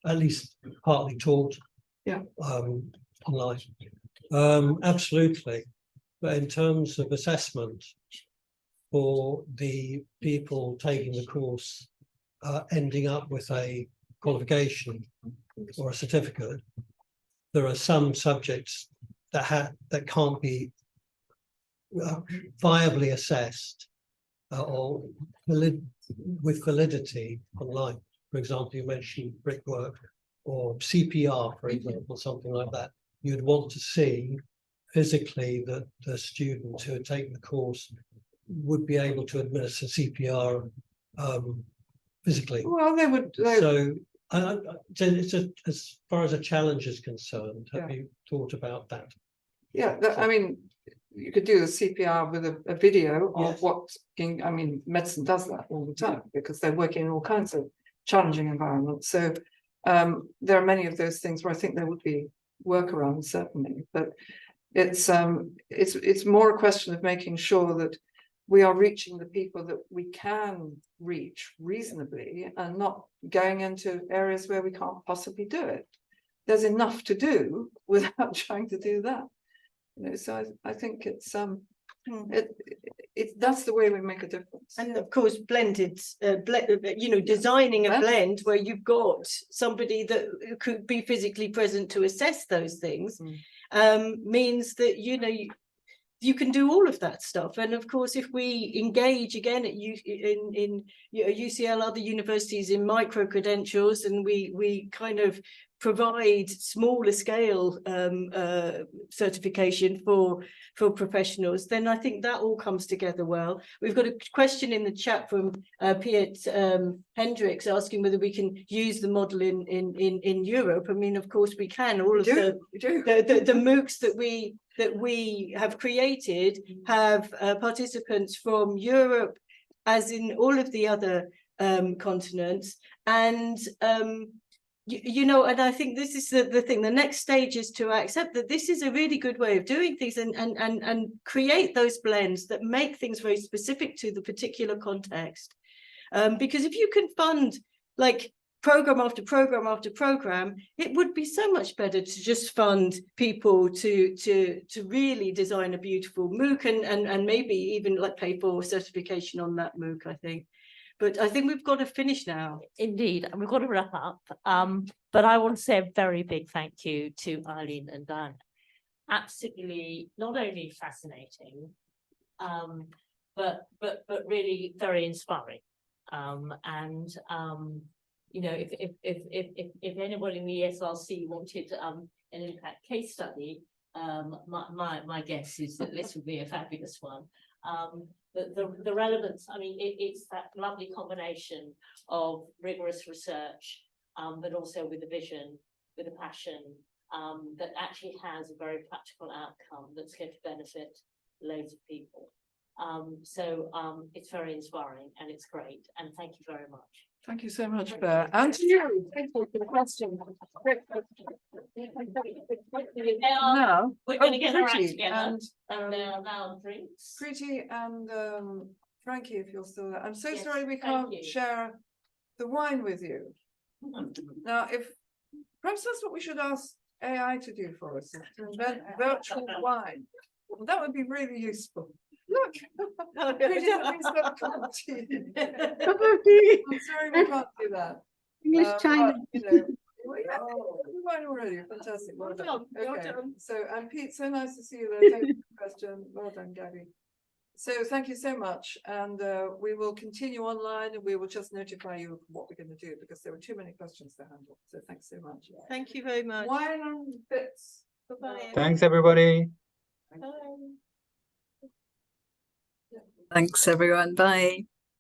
at least partly taught online. Absolutely. But in terms of assessment for the people taking the course, ending up with a qualification or a certificate, there are some subjects that can't be viably assessed or with validity online. For example, you mentioned brickwork or CPR, for example, something like that. You'd want to see physically that the student who had taken the course would be able to administer CPR physically. Well, they would. So it's as far as a challenge is concerned, have you thought about that? Yeah, I mean, you could do the CPR with a video of what's being, I mean, medicine does that all the time because they're working in all kinds of challenging environments. So there are many of those things where I think there would be workarounds, certainly, but it's more a question of making sure that we are reaching the people that we can reach reasonably and not going into areas where we can't possibly do it. There's enough to do without trying to do that. You know, so I think it's that's the way we make a difference. And of course, blended, you know, designing a blend where you've got somebody that could be physically present to assess those things means that, you know, you can do all of that stuff. And of course, if we engage again at UCL, other universities in micro credentials, and we kind of provide smaller scale certification for professionals, then I think that all comes together well. We've got a question in the chat from Piet Hendricks asking whether we can use the model in Europe. I mean, of course we can. All of the MOOCs that we have created have participants from Europe, as in all of the other continents, and you know, and I think this is the thing. The next stage is to accept that this is a really good way of doing things and create those blends that make things very specific to the particular context. Because if you can fund like program after program after program, it would be so much better to just fund people to really design a beautiful MOOC and maybe even like pay for certification on that MOOC, I think. But I think we've got to finish now. Indeed, and we've got to wrap up. But I want to say a very big thank you to Eileen and Diana. Absolutely, not only fascinating, but really very inspiring. You know, if anybody in the ESRC wanted an impact case study, my guess is that this would be a fabulous one. The relevance, I mean, it's that lovely combination of rigorous research, but also with a vision, with a passion, that actually has a very practical outcome that's going to benefit loads of people. It's very inspiring and it's great. And thank you very much. Thank you so much, Claire. And to you. Thank you for the question. Now, we're going to get our act Pretty together. and now drinks. Pretty and Frankie, if you're still there. I'm so Yes, sorry we thank can't you. share the wine with you. Now, perhaps that's what we should ask AI to do for us, is to invent virtual wine. Well, that would be really useful. Look, he's got a cup of tea. I'm sorry we can't do that. English China. You know, wine already, fantastic. Well done. Well Okay, done. so, and Pete, so nice to see you there. Thank you for the question. Well done, Gabby. So thank you so much, and we will continue online, and we will just notify you of what we're going to do, because there were too many questions to handle. So thanks so much. Thank you very much. Wine and bits. Bye-bye. Thanks, everybody. Bye. Thanks, everyone. Bye.